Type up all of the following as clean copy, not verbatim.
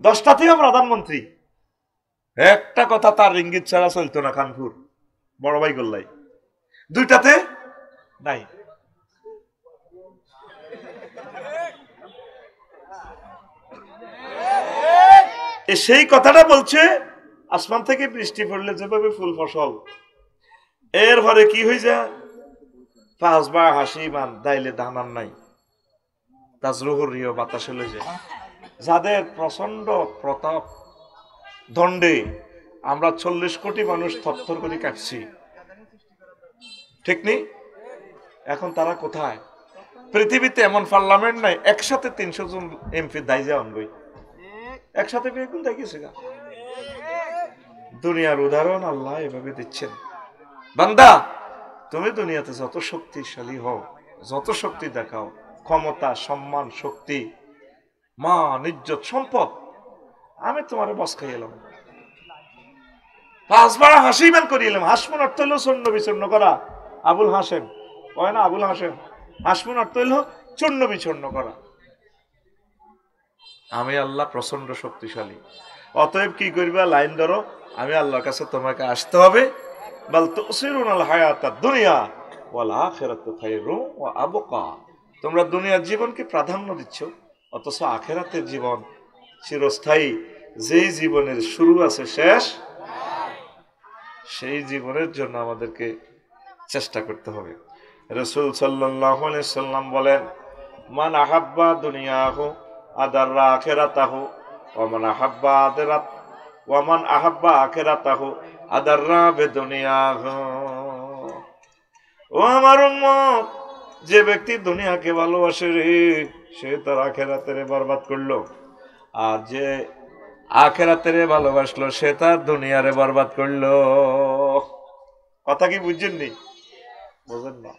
10টাতেও প্রধানমন্ত্রী, একটা কথা তার ইঙ্গিত ছাড়া চলতো না। খানপুর বড় ভাই গোল্লাই, 2টাতে নাই। সেই কথাটা বলছে আসমান থেকে বৃষ্টি পড়লে যেভাবে ফুল ফসল, এর পরে কি হয়ে যায়, 5বার হাসি মান দাইলে ধানার নাই, তাজরুহরিও বাতাসে লই যায়। যাদের প্রচন্ড প্রতাপ দণ্ডে আমরা 40 কোটি মানুষ থরথর করে কাটছি, ঠিক নেই? এখন তারা কোথায়? পৃথিবীতে এমন পার্লামেন্ট নাই একসাথে 300 জন এমপি দায় যাওয়ান গই, একসাথে বেগুন দেখেছে গা। দুনিয়ার উদাহরণ আল্লাহ এভাবে দিচ্ছেন, বান্দা তুমি দুনিয়াতে যত শক্তিশালী হও, যত শক্তি দেখাও, ক্ষমতা, সম্মান, শক্তি, মান, ইজ্জত, সম্পদ, আমি তোমার বস খাই এলাম, 5বার হাসি মান করিলাম। হাসমুন অর্থ হইল চূর্ণ বিচূর্ণ করা। আবুল হাসেম হয় না, আবুল হাসেম, হাসমুন অর্থ হইল চূর্ণ বিচূর্ণ করা। আমি আল্লাহ প্রচন্ড শক্তিশালী, অতএব কি করবা, লাইন ধরো, আমি আল্লাহর কাছে তোমাকে আসতে হবে। বাল তুসিরুনাল হায়াতাদ দুনিয়া ওয়াল আখিরাতু খায়রুন ওয়া আবকা। তোমরা দুনিয়ার জীবনকে প্রাধান্য দিচ্ছ, অথচ আখিরাতের জীবন চিরস্থায়ী। যেই জীবনের শুরু আছে শেষ, সেই জীবনের জন্য আমাদেরকে চেষ্টা করতে হবে। রাসূল সাল্লাল্লাহু আলাইহি সাল্লাম বলেন, মান আহাব্বা দুনিয়াহু আদাররা আখিরাতাহু ওয়া মান আহাব্বা আখিরাত ওয়া মান আহাব্বা আখিরাতাহু আদাররা বিদুনিয়াহু। ও আমার উম্মত, যে ব্যক্তি দুনিয়াকে ভালোবাসে রে, সে তার আখিরাতের বরবাদ করলো, আর যে আখিরাতের ভালোবাসলো সে তার দুনিয়ারে বরবাদ করলো। কথা কি বুঝছেন নি? বুঝেন না?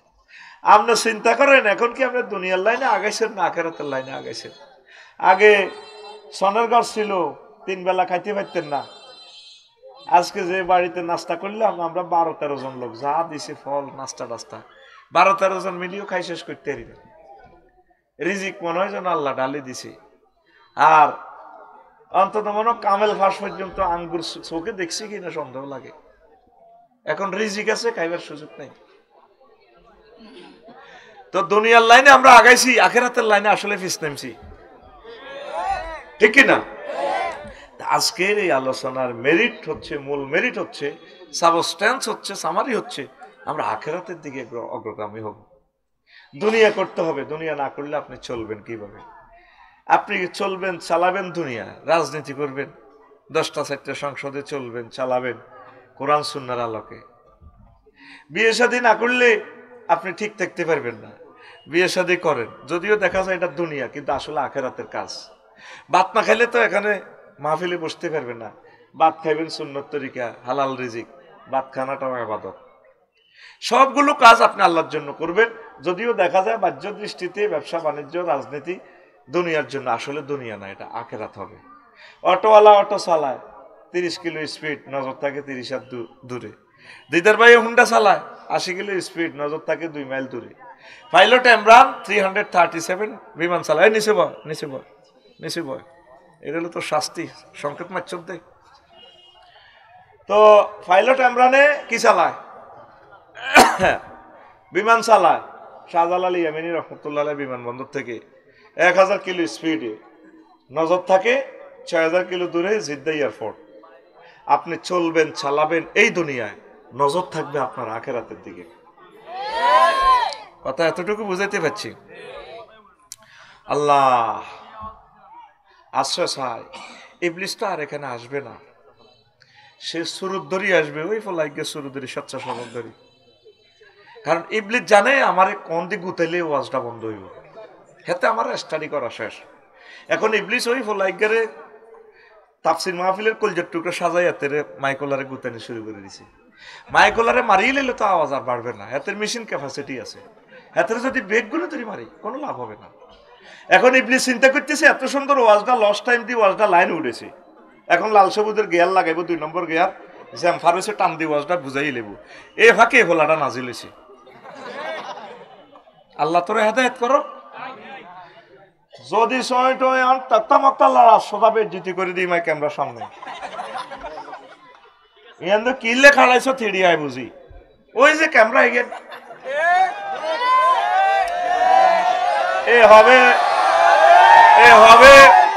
আপনি চিন্তা করেন, এখন কি আপনি দুনিয়ার লাইনে আগাইছেন না আখিরাতের লাইনে আগাইছেন? আগে সনের ঘর ছিল, 3 বেলা খাইতে পারতেন না। আজকে যে বাড়িতে নাস্তা করলাম আমরা 12-13 জন লোক, যা দিছে ফল নাস্তা টাস্তা, 12-13 জন মিলিয়েও খাই শেষ করতে পারি না। রিজিক মনে হয় যেন আল্লাহ ডালি দিছে। আর অন্তত মনে কামেল ফাঁস পর্যন্ত আঙ্গুর চোখে দেখছি কিনা সন্দেহ লাগে। এখন রিজিক আছে, খাইবার সুযোগ নাই। তো দুনিয়ার লাইনে আমরা আগাইছি, আখিরাতের লাইনে আসলে পিছ নামছি, ঠিক কিনা? আজকের এই আলোচনার মেরিট হচ্ছে, মূল মেরিট হচ্ছে, সাবস্টেন্স হচ্ছে, সামারি হচ্ছে, আমরা আখিরাতের দিকে অগ্রগামী হব। দুনিয়া করতে হবে, দুনিয়া না করলে আপনি চলবেন কিভাবে? আপনি চলবেন, চালাবেন দুনিয়া, রাজনীতি করবেন, 10টা 4টা সংসদে চলবেন, চালাবেন কোরআন সুন্নাহর আলোকে। বিয়ে শাদী না করলে আপনি ঠিক থাকতে পারবেন না। বিয়ে শাদী করেন, যদিও দেখা যায় এটা দুনিয়া, কিন্তু আসলে আখিরাতের কাজ। ভাত না খাইলে তো এখানে মাহফিলে বসতে পারবেন না। ভাত খাইবেন সুন্নত তরিকা, হালাল রিজিক, ভাত খানাটাও ইবাদত। সবগুলো কাজ আপনি আল্লাহর জন্য করবেন। যদিও দেখা যায় বাহ্য দৃষ্টিতে ব্যবসা বাণিজ্য রাজনীতি দুনিয়ার জন্য, আসলে দুনিয়া না, এটা আখিরাত হবে। অটোওয়ালা অটো চালায় 30 কিলো স্পিড, নজর থাকে 30 হাত দূরে। দিদার ভাই হুন্ডা চালায় 80 কিলো স্পিড, নজর থাকে 2 মাইল দূরে। পাইলট ইমরান 337 বিমান চালায়। নিচে বয়, নিচে বয়, নিচে বয়। এগুলো তো শাস্তি, সংকেত মাচ্ছর দেয়। তো পাইলট ইমরানে কি চালায়? বিমান চালায়। শাহজালাল ইয়ামিনী রহমতুল্লাহ বিমানবন্দর থেকে 1000 কিলো স্পিডে, নজর থাকে 6000 কিলো দূরে জিদ্দা এয়ারপোর্ট। আপনি চলবেন, চালাবেন এই দুনিয়ায়, নজর থাকবে আপনার আখিরাতের দিকে। কথা এতটুকু বুঝাইতে পারছি? আল্লাহ আশ্রয় চাই, ইবলিসটা আর এখানে আসবে না। সে সুরুদ্ধরি আসবে, ওই ফলাইকে সুরুদ্ধরি, স্বেচ্ছাসেবক ধরি। কারণ ইবলিস জানে আমারে কোন দিক গুতাইলে ওয়াজটা বন্ধ হইব, হেতে আমার স্টাডি করা শেষ। এখন ইবলিস ওই ফলাইগারে তাফসির মাহফিলের কলজের টুকরো সাজাইয়া তেরে মাইকোলারে গুতানি শুরু করে দিছে। মাইকোলারে মারিয়ে নিলে তো আওয়াজ আর বাড়বে না, হাতের মেশিন ক্যাপাসিটি আছে। হাতের যদি বেগগুলো তৈরি মারি কোনো লাভ হবে না। এখন ইবলিস চিন্তা করতেছে, এত সুন্দর ওয়াজটা লস টাইম দিয়ে ওয়াজটা লাইন উঠেছে, এখন লাল সবুজের গিয়ার লাগাইব, 2 নম্বর গিয়ার জ্যামফার হয়েছে, টান দিয়ে ওয়াজটা বুঝাই লেব। এ ফাঁকে হোলাটা নাজিল হয়েছে। আল্লাহ তোরে হেদায়েত করো। যদি সয়টো আন তত্তামত্তা লড়া সদাবে জিতি করে দিই মাই ক্যামেরার সামনে ইয়ান তো কিল্লে খাড়াইছো থিড়ি আই বুঝি ওই যে ক্যামেরা এগেন এ হবে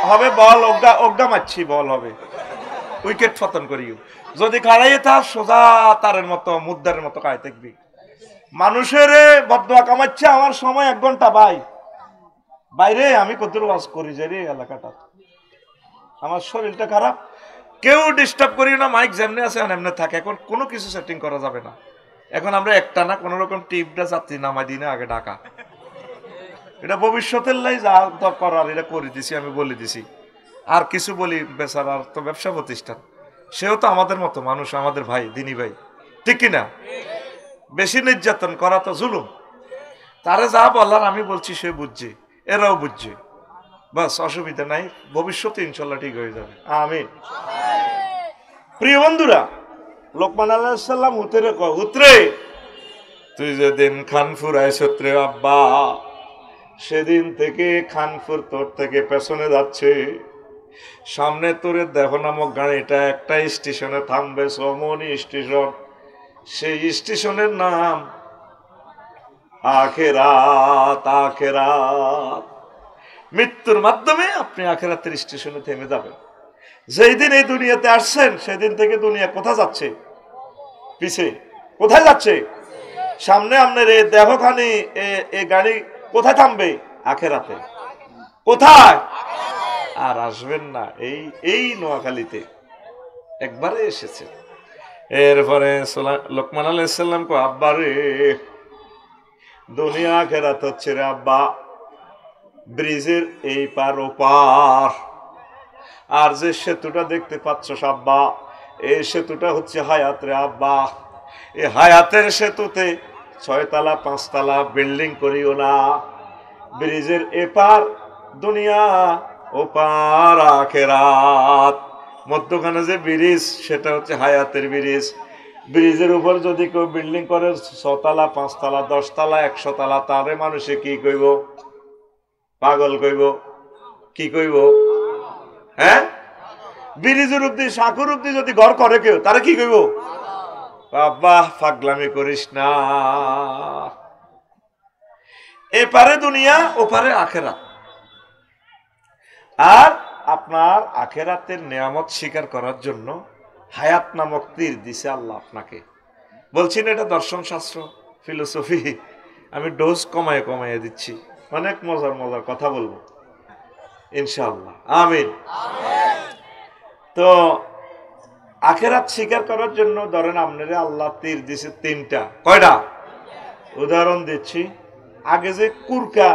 হবে বল অজ্ঞা মারছি বল হবে উইকেট পতন করিও যদি খাড়াইয়ে তার সোজা তারের মতো মুদ্রার মতো কায় থাকবি মানুষের বদয়া কামাচ্ছে আমার সময় 1 ঘন্টা ভাই বাইরে আমি কত ওয়াজ করি যে রে এলাকাটা আমার শরীরটা খারাপ কেউ ডিস্টার্ব করি না মাইক যেমনি আছে এমনি থাকে এখন কোনো কিছু সেটিং করা যাবে না এখন আমরা একটা না কোনো রকম টিপটা যাত্রী নামাই দিই না আগে ঢাকা এটা ভবিষ্যতের লাই যা করার এটা করে দিছি আমি বলে দিছি আর কিছু বলি বেচারার তো ব্যবসা প্রতিষ্ঠান সেও তো আমাদের মতো মানুষ আমাদের ভাই দিনী ভাই ঠিক কিনা বেশি নির্যাতন করা তো জুলুম তারে যা বলার আমি বলছি সে বুঝছে এরাও বুঝছে বাস অসুবিধা নাই ভবিষ্যতে ইনশাল্লাহ ঠিক হয়ে যাবে আমিন প্রিয় বন্ধুরা লোকমান আলাইহিস সালাম উতরে কয় উতরে তুই যেদিন খানপুর আইছত রে আব্বা সেদিন থেকে খানপুর তোর থেকে পেছনে যাচ্ছে সামনে তোরে দেখো নামক গাড়িটা একটা স্টেশনে থামবে সমনি স্টেশন সেই স্টেশনের নাম আখেরাত আখেরাত মৃত্যুর মাধ্যমে আপনি আখেরাতের স্টেশনে থেমে যাবেন যেই দিন এই দুনিয়াতে আসছেন সেদিন থেকে দুনিয়া কোথায় যাচ্ছে পিছে কোথায় যাচ্ছে সামনে আপনার এই দেহখানি এই গাড়ি কোথায় থামবে আখেরাতে কোথায় আর আসবেন না এই নোয়াখালীতে একবারে এসেছে এরপরে লোকমান আলাইহিস সালাম কো আব্বা রে দুনিয়া আখেরাত হচ্ছে রে আব্বা ব্রিজের এই পার ও পার আর যে সেতুটা দেখতে পাচ্ছ আব্বা এই সেতুটা হচ্ছে হায়াত রে আব্বা এই হায়াতের সেতুতে 6 তলা 5 তলা বিল্ডিং করিও না ব্রিজের এপার দুনিয়া ও পার আখেরাত মধ্যখানে যে ব্রিজ সেটা হচ্ছে হায়াতের ব্রিজ ব্রিজের উপর যদি কেউ বিল্ডিং করে 6 তলা 5 তলা 10 তলা 100 তলা তারে মানুষে কি কইব পাগল কইব কি কইব হ্যাঁ ব্রিজের উপদি সাঁকুর উপদি যদি ঘর করে কেউ তারা কি কইব বাবা পাগলামি করিস না এপারে দুনিয়া ওপারে আখেরাত আর আপনার আখেরাতের নিয়ামত স্বীকার করার জন্য হায়াত নামক তীর দিছে আল্লাহ আপনাকে বলছি না এটা দর্শন শাস্ত্র ফিলোসফি আমি ডোজ কমায় দিচ্ছি অনেক মজার কথা বলবো ইনশাআল্লাহ আমিন তো আখেরাত স্বীকার করার জন্য ধরেন আপনারা আল্লাহ তীর দিছে 3টা কয়টা উদাহরণ দিচ্ছি আগে যে কুরকা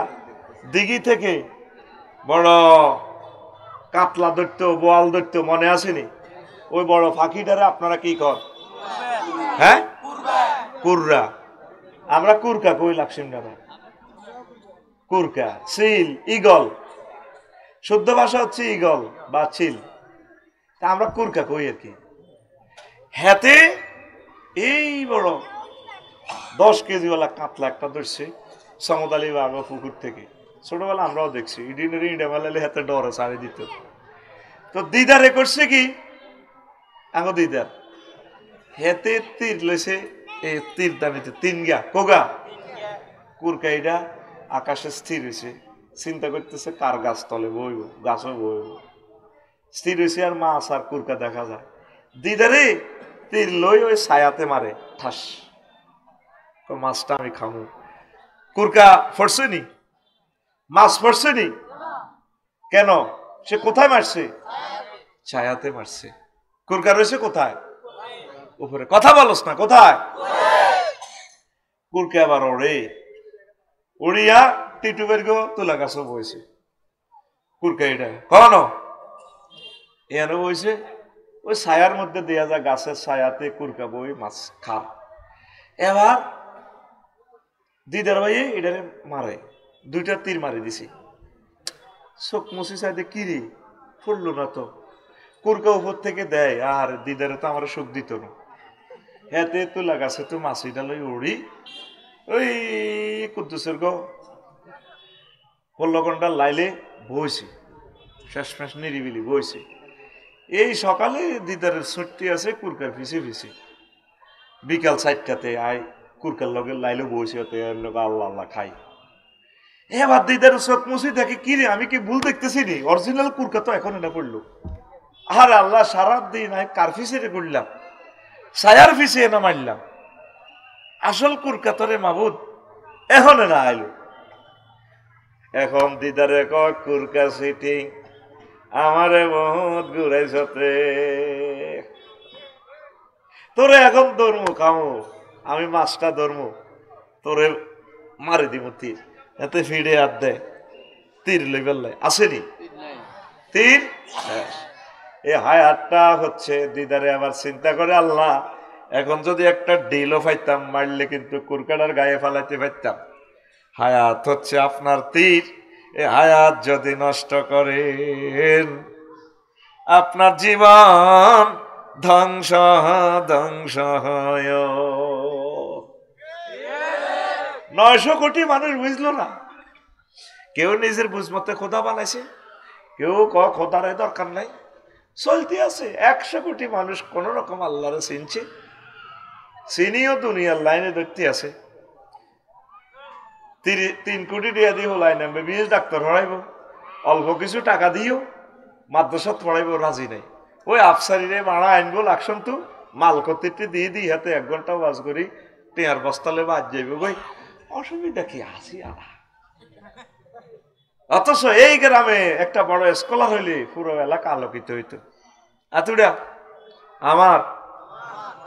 দিঘি থেকে বড় কাতলা ধরতো বোয়াল ধরতো মনে আসেনি ওই বড় ফাঁকিটারে আপনারা কি কর হ্যাঁ কুররা আমরা কুরকা কই লাগছিম না কুরকা চিল ঈগল শুদ্ধ ভাষা হচ্ছে ঈগল বা চিল তা আমরা কুরকা কই আর কি হাতে এই বড় 10 কেজিওয়ালা কাতলা একটা ধরছে সমদালি বাবা পুকুর থেকে ছোটবেলা আমরাও দেখছি ইডিনের ইন্ডামালে হাতে ডরে সারি দিত তো দিদারে করছে কি আগো দিদার হেতে তীর লইছে এই তীর দানিতে 3 গা কোগা কুরকাইটা আকাশে স্থির হয়েছে চিন্তা করতেছে কার গাছ তলে বইব গাছও বইব স্থির হয়েছে আর মাছ আর কুরকা দেখা যায় দিদারে তীর লই ওই ছায়াতে মারে ঠাস মাছটা আমি খামু কুরকা ফরছেনি মাছ পড়ছেনি কেন সে কোথায় মারছে ছায়াতে মারছে কুরকা রয়েছে কোথায় উপরে কথা বলস না কোথায় কুরকা আবার ওড়ে উড়িয়া টিটুবের গো তুলা গাছও বইছে কুরকা এটা কন এনে বইছে ওই ছায়ার মধ্যে দেয়া যায় গাছের ছায়াতে কুরকা বই মাছ খা এবার দিদার ভাই এটারে মারে 2টা তীর মারি দিছি চোখ মুছি চাইতে কিরি ফুললো না তো কুরকা উপর থেকে দেয় আর দিদারে তো আমার সুখ দিত না হেতে তো লাগাছে তো মাছিটা লই উড়ি ওই কুদ্দুসের গো 16 ঘন্টা লাইলে বইছে, শেষমেশ নিরিবিলি বইছে। এই সকালে দিদারের ছুটি আছে কুরকার ফিসে ফিসে, বিকাল 4টাতে আয় কুরকার লগে লাইলে বইছে, আল্লাহ আল্লাহ খাই। এবার দিদার চোখ মুছি দেখি কি রে, আমি কি ভুল দেখতেছি নি? অরিজিনাল কুরকা তো এখন এটা পড়লো। আর আল্লাহ সারা দিন আমি কার ফিসে করলাম, সায়ার ফিসে না মারলাম, আসল কুরকা তরে মাবুদ এখন না আইলো। এখন দিদারে কয় কুরকা সিটিং আমারে বহুত ঘুরাইছতে, তোরে এখন ধর্ম খামো, আমি মাছটা ধর্ম, তোরে মারি দিব তীর। এতে ফিরে আর দেয় তীর লই বেল্লাই আসেনি তীর। এই হায়াতটা হচ্ছে দিদারে আবার চিন্তা করে, আল্লাহ এখন যদি একটা ডিলও পাইতাম মারলে কিন্তু কুরকাটার গায়ে ফালাইতে পারতাম। হায়াত হচ্ছে আপনার তীর, এ হায়াত যদি নষ্ট করেন আপনার জীবন ধ্বংস ধ্বংস হয়। 900 কোটি মানুষ বুঝলো না, কেউ নিজের বুঝমতে খোদা বানাইছে, কেউ খোদার দরকার নাই, চলতে আছে। 100 কোটি মানুষ কোন রকম আল্লাহরে চিনছে, চিনিও দুনিয়ার লাইনে ধরতে আছে। 3 কোটি টাকা দিয়ে লাইন MBBS ডাক্তার হরাইব, অল্প কিছু টাকা দিও মাদ্রাসাত পড়াইব রাজি নাই। ওই আফসারিরে মারা আইনবো লাগছন তো মাল কর্তৃত্ব দিয়ে দিই হাতে 1 ঘন্টা বাজ করি টেয়ার বস্তালে বাদ যাইব, বই অসুবিধা কি আসি আলা। অথচ এই গ্রামে একটা বড় স্কলার হইলে পুরো এলাকা আলোকিত হইতো। আতুড়া আমার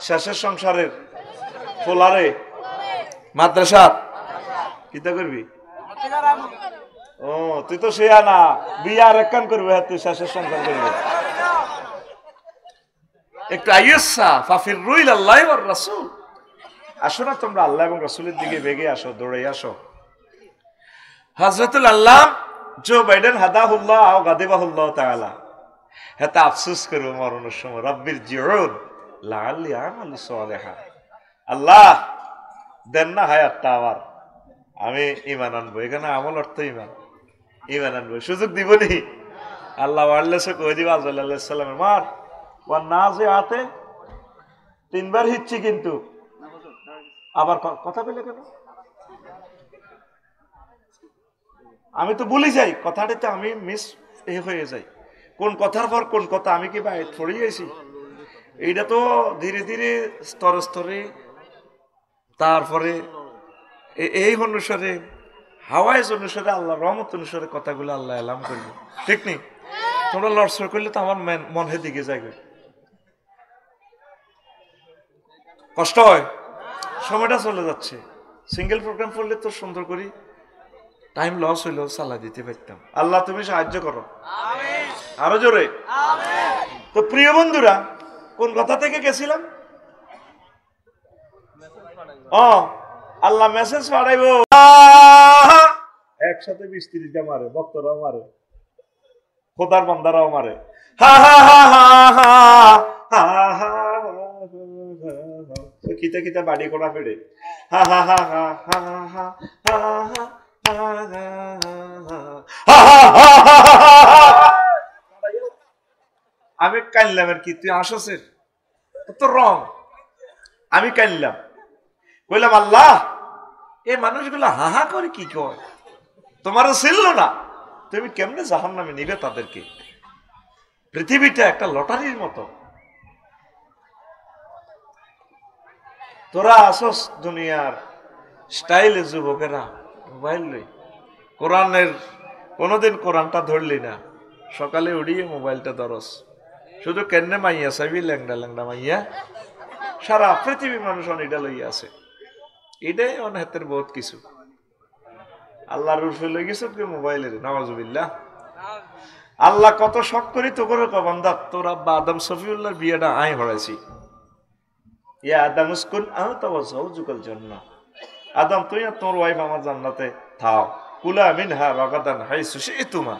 শেষের সংসারের ফোলারে মাদ্রাসা কিতা করবি? ও তুই তো সে না বিয়ে আর একখান করবে, তুই শেষের সংসার করবে। একটু আইয়ুসা ফাফির রুইল আল্লাহ ওয়ার রাসূল, আসো না তোমরা আল্লাহ এবং রাসূলের দিকে বেগে আসো, দৌড়ে আসো। হযরতুল আল্লাহ জো বাইডেন হাদাহুল্লাহ আও গাদিবাহুল্লাহ তাআলা হেতা আফসোস করো মরণের সময়, রাব্বির জিউন লাআল্লি আমালু সালিহা, আল্লাহ দেন না হায়াতটা আবার, আমি ঈমান আনবো। এখানে আমল অর্থ ঈমান, ঈমান আনবো, সুযোগ দিবনি আল্লাহ। ওয়াল্লাসে কই দিবা আজরাইল আলাইহিস সালামের মার ওয়ান নাজিআতে 3 বার হিচ্ছি, কিন্তু আবার কথা বলে কেন? আমি তো ভুলে যাই কথাটাতে, আমি মিস হয়ে যাই কোন কথার পর কোন কথা, আমি কি বাইরে ছড়িয়ে গেছি। এইটা তো ধীরে ধীরে স্তরে স্তরে, তারপরে এই অনুসারে হাওয়াইজ অনুসারে আল্লাহ রহমত অনুসারে কথাগুলো আল্লাহ এলাম করবে, ঠিক নেই? তোমরা লড়সড় করলে তো আমার মনের দিকে যাইবে, কষ্ট হয়, সময়টা চলে যাচ্ছে। সিঙ্গেল প্রোগ্রাম করলে তো সুন্দর করি টাইম লস হইলেও চালা দিতে পারতাম। আল্লাহ তুমি সাহায্য করো, আরো জোরে। তো প্রিয় বন্ধুরা, কোন কথা থেকে গেছিলাম? আল্লাহ মেসেজ পাঠাইব, একসাথে 20-30টা মারে, ভক্তরাও মারে, খোদার বান্দারাও মারে, হা হা হা হা হা হা কিতা কিতা বাড়ি করা ফেড়ে, হা হা হা হা হা হা হা আমি কানলাম আর কি, তুই আসছেন তো রং, আমি কানলাম, বললাম আল্লাহ এই মানুষগুলো হাহা করে কি কয়, তোমারও ছিল না, তুমি কেমনে জাহান্নামে নিবে তাদেরকে? পৃথিবীটা একটা লটারির মতো, তোরা আসস দুনিয়ার স্টাইলে যুবকেরা মোবাইল লই, কোরআনের কোনোদিন কোরআনটা ধরলি না, সকালে উড়িয়ে মোবাইলটা ধরস, শুধু কেন্নে মাইয়া চাইবি, ল্যাংডা ল্যাংডা মাইয়া, সারা পৃথিবীর মানুষ এটা লইয়া আছে। এটাই অনেকের বহুত কিছু আল্লাহ রুফে লই গেছে মোবাইলের, নাউজুবিল্লাহ। আল্লাহ কত শখ করি তো করে বান্দা, তোর আব্বা আদম সফিউল্লাহর বিয়েটা আই হরাইছি, ইয়া আদম উসকুন আনতা ওয়া যাওজুকাল জান্নাহ, আদম তুই আর তোর ওয়াইফ আমার জান্নাতে থাও, কুলা মিনহা রাগাদান হাইসু শি'তুমা,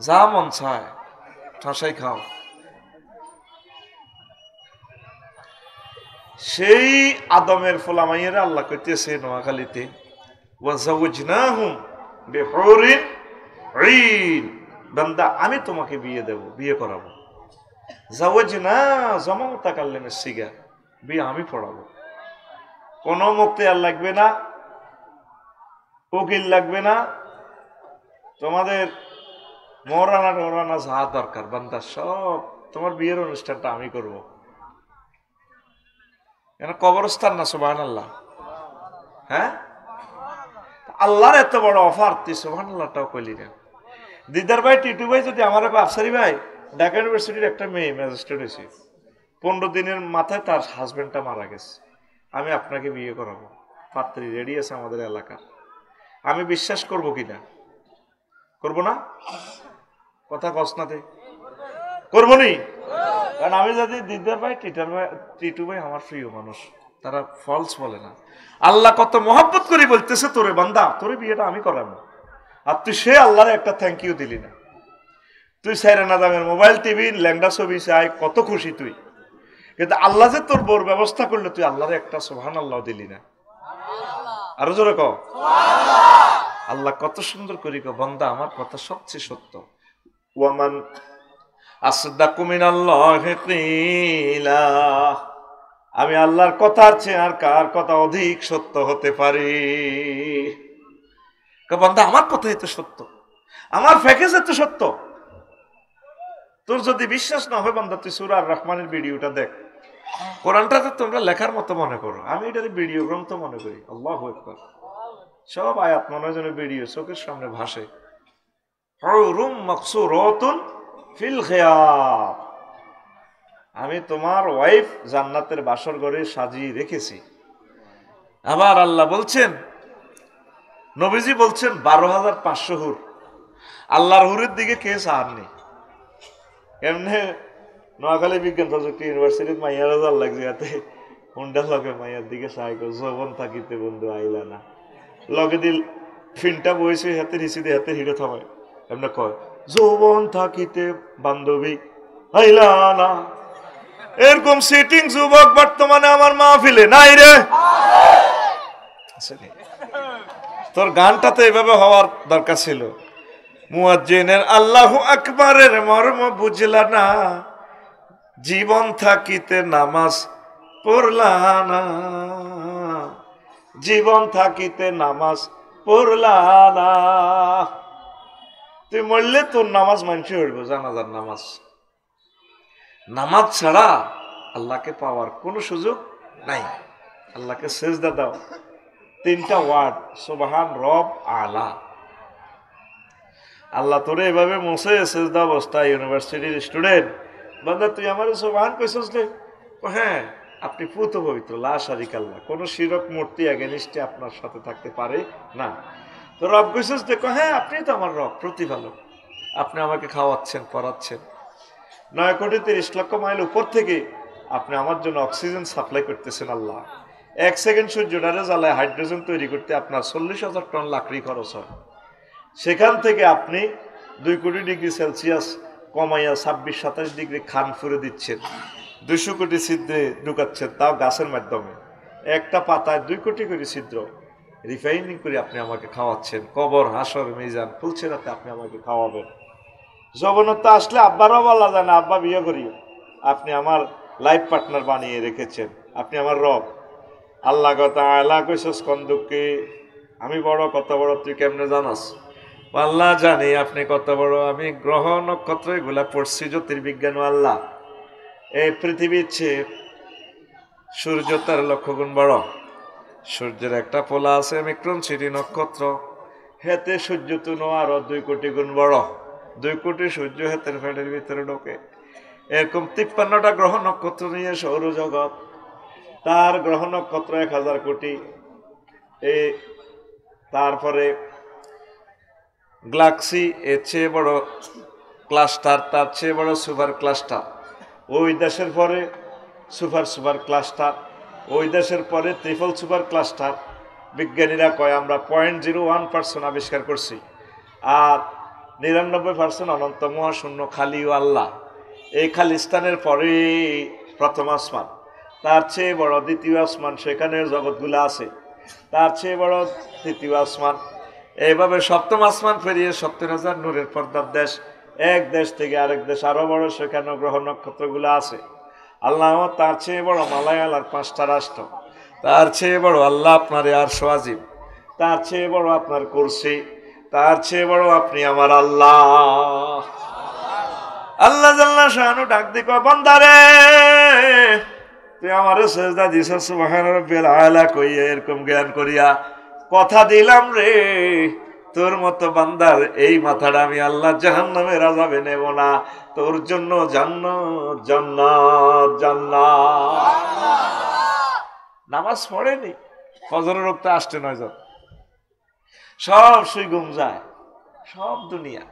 যা মন চায় ঠাসাই খাও। সেই আদমের ফোলামাইয়েরা আল্লাহ কইতেছে নোয়াখালীতে, ওয়া যাওজনাহুম বিহুরিন ঈন, বান্দা আমি তোমাকে বিয়ে দেব, বিয়ে করাবো। জাওয়াজনা জামাতাকাল্লামের সিগা, বিয়ে আমি পড়াবো। কোনো মুক্তিয়ার লাগবে না, উকিল লাগবে না, তোমাদের মরানা যা দরকার বান্দা সব, তোমার বিয়ের অনুষ্ঠানটা আমি করব। কেন কবরস্থান না, সুবহানাল্লাহ। হ্যাঁ, আল্লাহর এত বড় অফার, তুই সুবহানাল্লাহটাও কইলি না। দিদার ভাই, টিটু ভাই যদি আমার আফসারি ভাই, ঢাকা ইউনিভার্সিটির একটা মেয়ে ম্যাজিস্ট্রেট হয়েছে, 15 দিনের মাথায় তার হাজবেন্ডটা মারা গেছে, আমি আপনাকে বিয়ে করাবো, পাত্রী রেডি আছে আমাদের এলাকা। আমি বিশ্বাস করবো কিনা? করবো না? কথা কসনাতে করবো নি? কারণ আমি যদি দিদার ভাই, টিটু ভাই আমার প্রিয় মানুষ, তারা ফলস বলে না। আল্লাহ কত মহব্বত করে বলতেছে, তোরে বান্দা, তোরে বিয়েটা আমি করাবো। আর তুই সে আল্লাহর একটা থ্যাংক ইউ দিলি না। তুই সাইরানা দামের মোবাইল, টিভি, ল্যাংডা ছবি চাই, কত খুশি তুই, কিন্তু আল্লাহ যে তোর বোর ব্যবস্থা করলো, তুই আল্লাহর একটা সুবহানাল্লাহ দিলি না। আরো জোরে কও আল্লাহ কত সুন্দর করি কো, বান্দা আমার কথা সবচেয়ে সত্য। ওয়ামান আসদাকু মিনাল্লাহি কিলা, আমি আল্লাহর কথার চেয়ে আর কার কথা অধিক সত্য হতে পারি? বান্দা আমার কথাই তো সত্য, আমার প্যাকেজ তো সত্য। তোর যদি বিশ্বাস না হয় বান্দা, তুই সূরা আর রহমানের ভিডিওটা দেখ। কোরআনটা তো তোমরা লেখার মতো মনে করো, আমি এটার ভিডিও গ্রন্থ মনে করি। আল্লাহু আকবার। সব আয়াত মনে হয় যেন ভিডিও চোখের সামনে ভাসে। হুরুম মাকসুরাতুন ফিল খিয়াম, আমি তোমার ওয়াইফ জান্নাতের বাসর ঘরে সাজিয়ে রেখেছি। আবার আল্লাহ বলছেন, নবীজি বলছেন 12,500 হুর। আল্লাহর হুরের দিকে কে চাননি? এমনি নোয়াখালী বিজ্ঞান প্রযুক্তি ইউনিভার্সিটির মাইয়ার আল্লাহ যাতে হুন্ডা লগে মাইয়ার দিকে সাহায্য, যৌবন থাকিতে বন্ধু আইলা না, লগে দিল ফিনটা বইছে হাতে রিসিদে হাতে হিরো থামায়, এমনি কয় যৌবন থাকিতে বান্ধবী আইলা না। এরকম সিটিং যুবক বর্তমানে আমার মাহফিলে নাই রে। তোর গানটা তো এভাবে হওয়ার দরকার ছিল। মুয়াজ্জিনের আল্লাহু আকবারের মর্ম বুঝলা না, জীবন থাকিতে নামাজ পড়লা না, জীবন থাকিতে নামাজ পড়লা না। তুই মরলে তোর নামাজ মানসি হইব, জানাজার নামাজ। নামাজ ছাড়া আল্লাহকে পাওয়ার কোনো সুযোগ নাই। আল্লাহকে সেজদা দাও, 3টা ওয়ার্ড, সুবহান রব আলা। আল্লাহ তোরে এভাবে মুছে সেজদা অবস্থায়, ইউনিভার্সিটির স্টুডেন্ট, বান্দা তুই আমার সুবহান কইছস রে? হ্যাঁ, আপনি পুত পবিত্র, লা শারিকা আল্লাহ, কোন শিরক মূর্তি এগেনিস্টে আপনার সাথে থাকতে পারে না। তো রব কইছস দেখো, হ্যাঁ আপনি তো আমার রব, প্রতিপালক, আপনি আমাকে খাওয়াচ্ছেন, পড়াচ্ছেন, 9,30,00,000 মাইল উপর থেকে আপনি আমার জন্য অক্সিজেন সাপ্লাই করতেছেন। আল্লাহ 1 সেকেন্ড সূর্যটারে জ্বালায় হাইড্রোজেন তৈরি করতে আপনার 40,000 টন লাকড়ি খরচ হয়। সেখান থেকে আপনি 2 কোটি ডিগ্রি সেলসিয়াস কমাইয়া 26-27 ডিগ্রি খান ফুরে দিচ্ছেন, 200 কোটি ছিদ্রে ঢুকাচ্ছেন, তাও গাছের মাধ্যমে। একটা পাতায় 2 কোটি করে ছিদ্র রিফাইনিং করে আপনি আমাকে খাওয়াচ্ছেন। কবর, হাসর, মিজান, ফুলছেরাতে আপনি আমাকে খাওয়াবেন। যৌবনতা আসলে আব্বারও বলা যায় না, আব্বা বিয়ে করি, আপনি আমার লাইফ পার্টনার বানিয়ে রেখেছেন, আপনি আমার রব। আল্লাহ কথা আল্লাহ কইছস কন্দুককে, আমি বড়, কত বড় তুই কেমনে জানাস? আল্লাহ জানি আপনি কত বড়, আমি গ্রহ নক্ষত্র এগুলা পড়ছি, জ্যোতির্বিজ্ঞান। আল্লাহ এই পৃথিবীর চেয়ে সূর্য তার 1,00,000 গুণ বড়। সূর্যের একটা পোলা আছে মিক্রন সিটি নক্ষত্র, হেতে সূর্য তুনো আরো 2 কোটি গুণ বড়। 2 কোটি সূর্য হেতের ফ্যাটের ভিতরে ঢোকে। এরকম 53টা গ্রহ নক্ষত্র নিয়ে সৌরজগৎ, তার গ্রহ নক্ষত্র 1,000 কোটি। তারপরে গ্যালাক্সি, এর চেয়ে বড় ক্লাস্টার, তার চেয়ে বড় সুপার ক্লাস্টার, ওই দেশের পরে সুপার ক্লাস্টার, ওই দেশের পরে ট্রিপল সুপার ক্লাস্টার। বিজ্ঞানীরা কয় আমরা 0.01% আবিষ্কার করছি, আর 99% অনন্ত মহাশূন্য খালি ও আল্লাহ। এই খালিস্তানের পরে প্রথম আসমান, তার চেয়ে বড় দ্বিতীয় আসমান, সেখানে জগৎগুলো আছে, তার চেয়ে বড় তৃতীয় আসমান। এইভাবে সপ্তম আসমান পেরিয়ে 70,000 নূরের পর্দার দেশ, এক দেশ থেকে আরেক দেশ আরো বড়, সেখানে গ্রহ নক্ষত্রগুলো আছে। আল্লাহ তার চেয়ে বড় মালায়াল আর 5টা রাষ্ট্র, তার চেয়ে বড় আল্লাহ আপনার আরশ আজিম, তার চেয়ে বড় আপনার কুরসি, তার চেয়ে বড় আপনি আমার আল্লাহ। আল্লাহ জাল্লা শানু ডাক দি কয়, বান্দারে তুই আমারে সেজদা দিছস সুবহান রাব্বিল আলা কইয়া, এরকম জ্ঞান করিয়া কথা দিলাম রে, তোর মতো বান্দার এই মাথাটা আমি আল্লাহ জাহান্নামের আযাবে নেব না, তোর জন্য জান্নাত জান্নাত জান্নাত। নামাজ পড়েনি, ফজরের রক্তে আসতে 9 জন, সব শুই ঘুম যায়, সব দুনিয়া।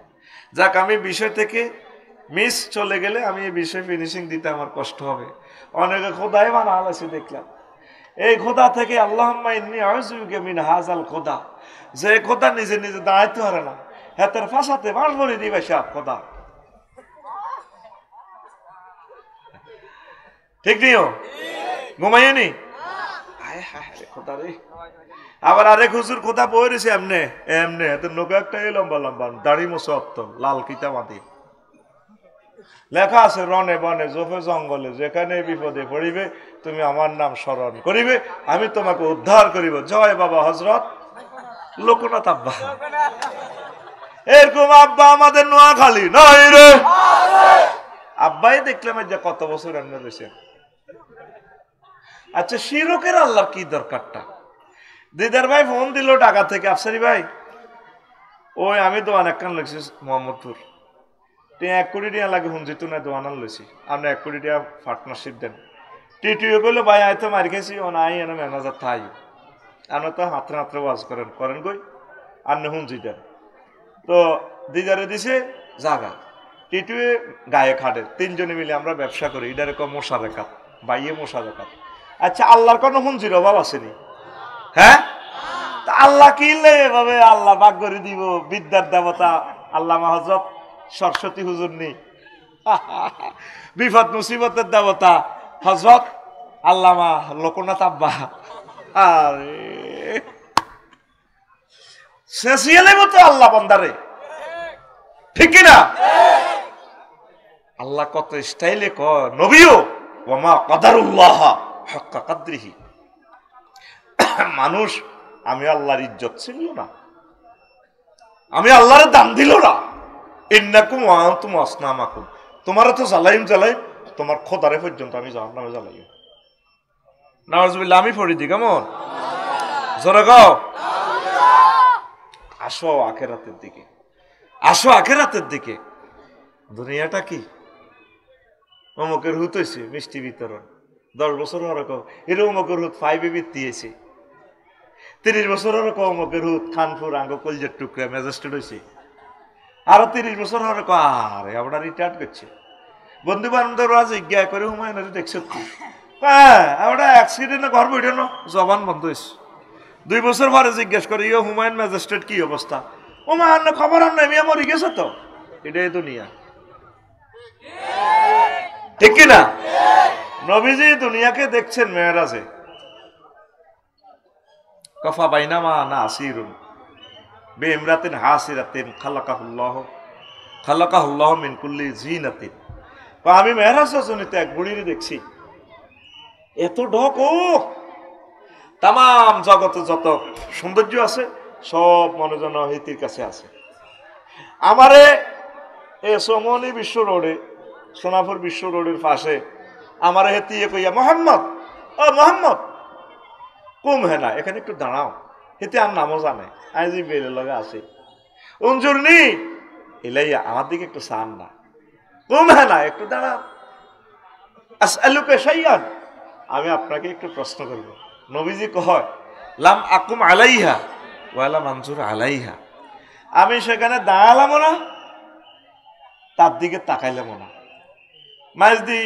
যাক, আমি বিষয় থেকে মিস চলে গেলে আমি এই বিষয় ফিনিশিং দিতে আমার কষ্ট হবে। অনেকে খোদাই বানা আলাসি দেখলাম, এই খোদা থেকে আল্লাহুম্মা ইন্নী আউযুবিকা মিন হাযাল খোদা, যে খোদা নিজে নিজে দাঁড়াইতে পারে না, হাতের ফাঁসাতে বাঁশ বলি দিবে সব খোদা, ঠিক নিও ঘুমাইনি খোদা রে। আবার আরেক হুজুর খোদা বই রয়েছে এমনে এমনে, এত নৌকা একটা লম্বা লম্বা দাড়ি মোছা অত্তম লাল কিতা মাটি, লেখা আছে রনে বনে জোফে জঙ্গলে যেখানে বিপদে পড়িবে তুমি আমার নাম স্মরণ করিবে, আমি তোমাকে উদ্ধার করিব, জয় বাবা হযরত লোকনাথ আব্বা। এরকম আব্বা আমাদের নোয়াখালী নাই রে, আব্বাই দেখলাম যে কত বছর এমনি রয়েছে। আচ্ছা, শিরকের আল্লাহর কি দরকারটা? দিদার ভাই ফোন দিল ঢাকা থেকে, আফসারি ভাই ওই আমি দোয়ান একখান লাগছি মোহাম্মদপুর, 1 কোটি টাকা লাগে হুঞ্জিত না দোয়ানার লইছি, আপনি 1 কোটি টাকা পার্টনারশিপ দেন। টিটিও কইলো ভাই আয় তো মার খেয়েছি, ও নাই এনে ম্যানেজার থাই, আপনি তো হাতে হাতে ওয়াজ করেন করেন কই আপনি হুঞ্জি দেন। তো দিদারে দিছে জাগা, টিটুয়ে গায়ে খাটে, 3 জনে মিলে আমরা ব্যবসা করি, এটার কম মশা রেখাত বাইয়ে মশা রেখাত। আচ্ছা, আল্লাহর কোনো হুঞ্জির অভাব আসেনি? হ্যাঁ, আল্লাহ কিনলে এভাবে আল্লাহ বাগ করে দিব, বিদ্যার দেবতা আল্লামা হযরত সরস্বতী হুজুর নি, বিপদ মুসিবতের দেবতা হযরত আল্লামা লোকনাথ আব্বা, আরে শেষিয়ালে মতো আল্লাহ বান্দারে, ঠিক কিনা? আল্লাহ কত স্টাইলে কয়, নবীও ওমা কাদারুল্লাহ হাক্কা কাদরিহি, মানুষ আমি আল্লাহর ইজ্জত ছিল না, আমি আল্লাহর দাম দিল না, ইন্নাকুম ওয়া আনতুম আসনামাকুম, তোমার তো জ্বালাইম জ্বালাইম, তোমার খোদারে পর্যন্ত আমি জাহান্নামে জ্বালাই। নাউজুবিল্লাহ, আমি পড়ি দি কেমন জোরে গাও। আসো আখিরাতের দিকে, আসো আখিরাতের দিকে। দুনিয়াটা কি অমুকের হুত হয়েছে মিষ্টি বিতরণ, 10 বছর হওয়ার কম এর অমুকের হুত 5-এ বৃত্তি, 30 বছর হওয়ার কম অমুকের হুত খানপুর আঙ্গ কলজের টুকরা ম্যাজিস্ট্রেট হয়েছে, আরো 30 বছর হওয়ার কম আরে আমরা রিটায়ার্ড করছে। বন্ধু বান্ধবরা জিজ্ঞা করে হুমায়ুন দেখছো, হ্যাঁ আমরা অ্যাক্সিডেন্টে ঘর বইটানো জবান বন্ধ হয়েছে। 2 বছর পরে জিজ্ঞেস করে ইয়ে হুমায়ুন ম্যাজিস্ট্রেট কি অবস্থা, হুমায়ুন খবর আর নেই, মরে গেছে তো, এটাই দুনিয়া, ঠিক কিনা? নবীজি দুনিয়াকে দেখছেন মেরাজে, কফা বাইনামা নাসিরুন বিইমরাতিন হাসিরাতিন খালাকাহুল্লাহ মিন কুল্লি জিনাতিন। আমি মেরাজে জনিতে এক বুড়িরে দেখছি, এত ঢক, ও তাম জগতে যত সৌন্দর্য আছে সব মনোজন হিতির কাছে আছে। আমারে এ সমনি বিশ্ব রোডে, সোনাপুর বিশ্ব রোডের পাশে আমার হেতিয়ে কইয়া, মোহাম্মদ ও মোহাম্মদ কুম হে না, এখানে একটু দাঁড়াও, হেতে আর নামও জানে আইজি বেলের লগে আছে, উঞ্জুর নি এলাইয়া আমার দিকে একটু চান না, কুম হে না একটু দাঁড়াও, আসআলুকা শাইআন, আমি আপনাকে একটু প্রশ্ন করব। নবীজি কয়, লাম আকুম আলাইহা ওয়ালা মানজুর আলাইহা, আমি সেখানে দাঁড়ালাম না, তার দিকে তাকাইলাম না। মাইজদি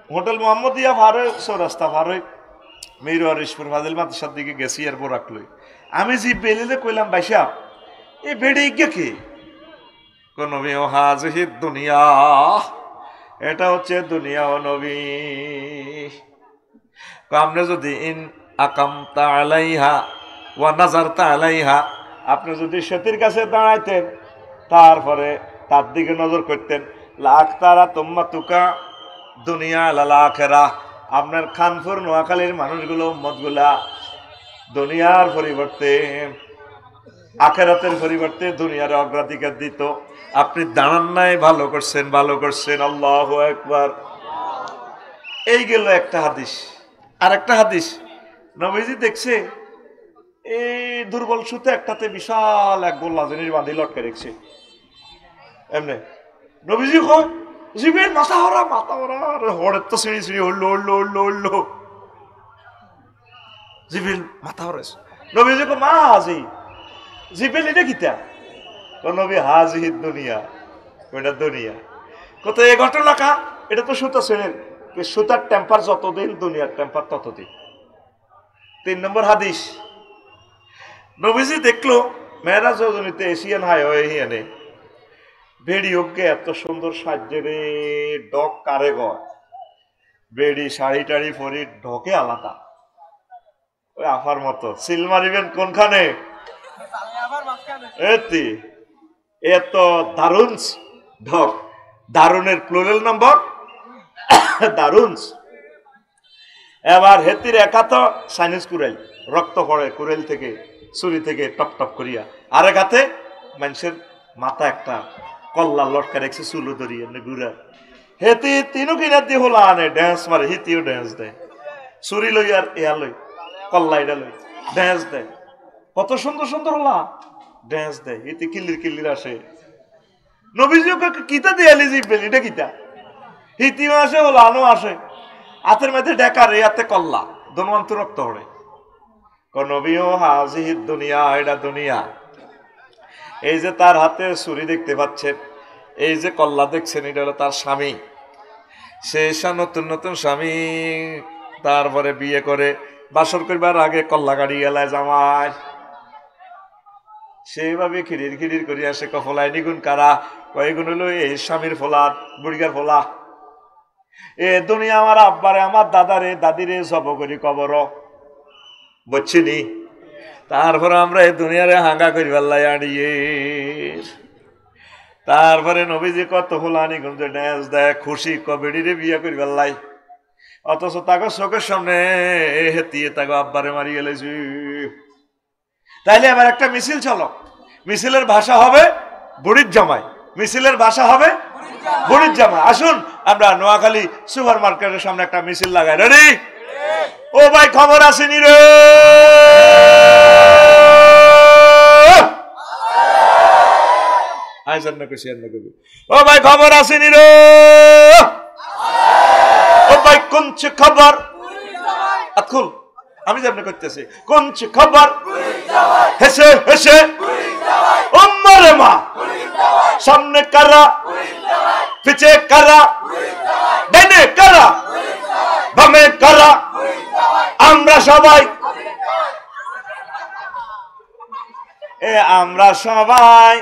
হোটেল মোহাম্মদিয়া ভারে চৌরাস্তা ভারে মেরু আরিশপুর ফাজিল মাদ্রাসার দিকে গেছি, এরপর রাখলই আমি জি বেলিলে কইলাম, বাইসা এ বেড়ে গিয়ে কে নবী ও হাজিহি দুনিয়া, এটা হচ্ছে দুনিয়া ও নবী। আপনি যদি ইন আকামতা আলাইহা ওয়া নাজারতা আলাইহা, আপনি যদি সেতির কাছে দাঁড়াইতেন, তারপরে তার দিকে নজর করতেন, লাখ তারা তোমা তুকা দুনিয়া লালা আখেরা, আপনার খানপুর নোয়াখালীর মানুষগুলো উম্মতগুলা দুনিয়ার পরিবর্তে আখেরাতের পরিবর্তে দুনিয়ার অগ্রাধিকার দিত। আপনি দাঁড়ান নাই, ভালো করছেন, ভালো করছেন, আল্লাহু আকবার। এই গেল একটা হাদিস। আর একটা হাদিস, নবীজি দেখছে এই দুর্বল সুতে একটাতে বিশাল এক গোল্লা জিনিস বাঁধি লটকে রেখেছে এমনি। নবীজি কয় জিবের মাথা হরা, মাথা হরা, হরের তো সিঁড়ি সিঁড়ি হল্লো হল্লো হল্লো হল্লো, জিবিল মাথা হরেছে। নবীজি কয় মা হাজি, জিবেল এটা কিতা? নবী হাজি দুনিয়া, ওইটা দুনিয়া। কত এই ঘটনা কা? এটা তো সুতা শ্রেণীর, সুতার টেম্পার যতদিন দুনিয়ার টেম্পার ততদিন। 3 নম্বর হাদিস, নবীজি দেখলো মেয়েরাজ রজনীতে এশিয়ান হাইওয়ে হিয়ানে বেড়ি ওকে এত সুন্দর সাজ্যে রে, ডক কারে গয়, বেড়ি শাড়ি টাড়ি পরি ঢকে আলাদা, ওই আফার মতো। সিল মারিবেন কোনখানে? এতি এত দারুন ঢক, দারুনের প্লুরাল নম্বর দারুন। এবার হেতির একাত সাইনিস কুরাইল, রক্ত পড়ে কুরাইল থেকে, ছুরি থেকে টপ টপ করিয়া। আর একাতে মানুষের মাথা একটা কল্লা লটকা রেখেছে চুলো ধরিয়ে ঘুরা। হেতি তিনও কিনার দিয়ে হলো আনে ড্যান্স মারে, হিতিও ড্যান্স দেয়, ছুরি লই আর এয়া লই, কল্লা এটা লই ড্যান্স দেয়। কত সুন্দর সুন্দর হলা ড্যান্স দেয়, হিতি কিল্লির কিল্লির আসে। নবীজি কিতা দিয়ে আলি জিবেল, এটা কিতা? হিতিও আসে, হলো আনো আসে, হাতের মধ্যে ডেকার, এই হাতে কল্লা, দনওয়ান্ত রক্ত হড়ে। নবীও হাজির দুনিয়া, এটা দুনিয়া। এই যে তার হাতে ছুরি দেখতে পাচ্ছেন, এই যে কল্লা দেখছেন, এটা হলো তার স্বামী। সে নতুন নতুন স্বামী, তারপরে বিয়ে করে বাসর করবার আগে কল্লা গাড়ি গেলায় জামাই, সেইভাবে খিড়ির খিড়ির করি আসে। কফলায় নিগুন কারা? কয়েকগুণ হলো এই স্বামীর ফোলা, বুড়িগার ফোলা। এ দুনিয়া আমার আব্বারে, আমার দাদারে, দাদিরে সব করি কবর, বুঝছিনি? তারপরে আমরা এই দুনিয়ারে হাঙ্গা করি পাল্লাই আনিয়ে। তারপরে নবীজি কত ফুলানি গুঞ্জে ড্যান্স দেয়, খুশি কবেডিরে বিয়ে করি পাল্লাই, অথচ তাকে চোখের সামনে হেতিয়ে তাকে আব্বারে মারি গেলেছি। তাইলে এবার একটা মিছিল চলো, মিছিলের ভাষা হবে বুড়ির জামাই, মিছিলের ভাষা হবে বুড়ির জামাই। আসুন আমরা নোয়াখালী সুপার মার্কেটের সামনে একটা মিছিল লাগাই। রেডি? ও ভাই খবর আসেনি রে, ও ভাই খবর আসেনি রে, ও ভাই কোনছে খবর? আতকুল আমি যেমন করতেছি, কোনছে খবর? হেসে হেসে ওম্মারে মা, সামনে কারা, পিছে কারা, ডানে কারা, বামে কারা, আমরা সবাই, এ আমরা সবাই,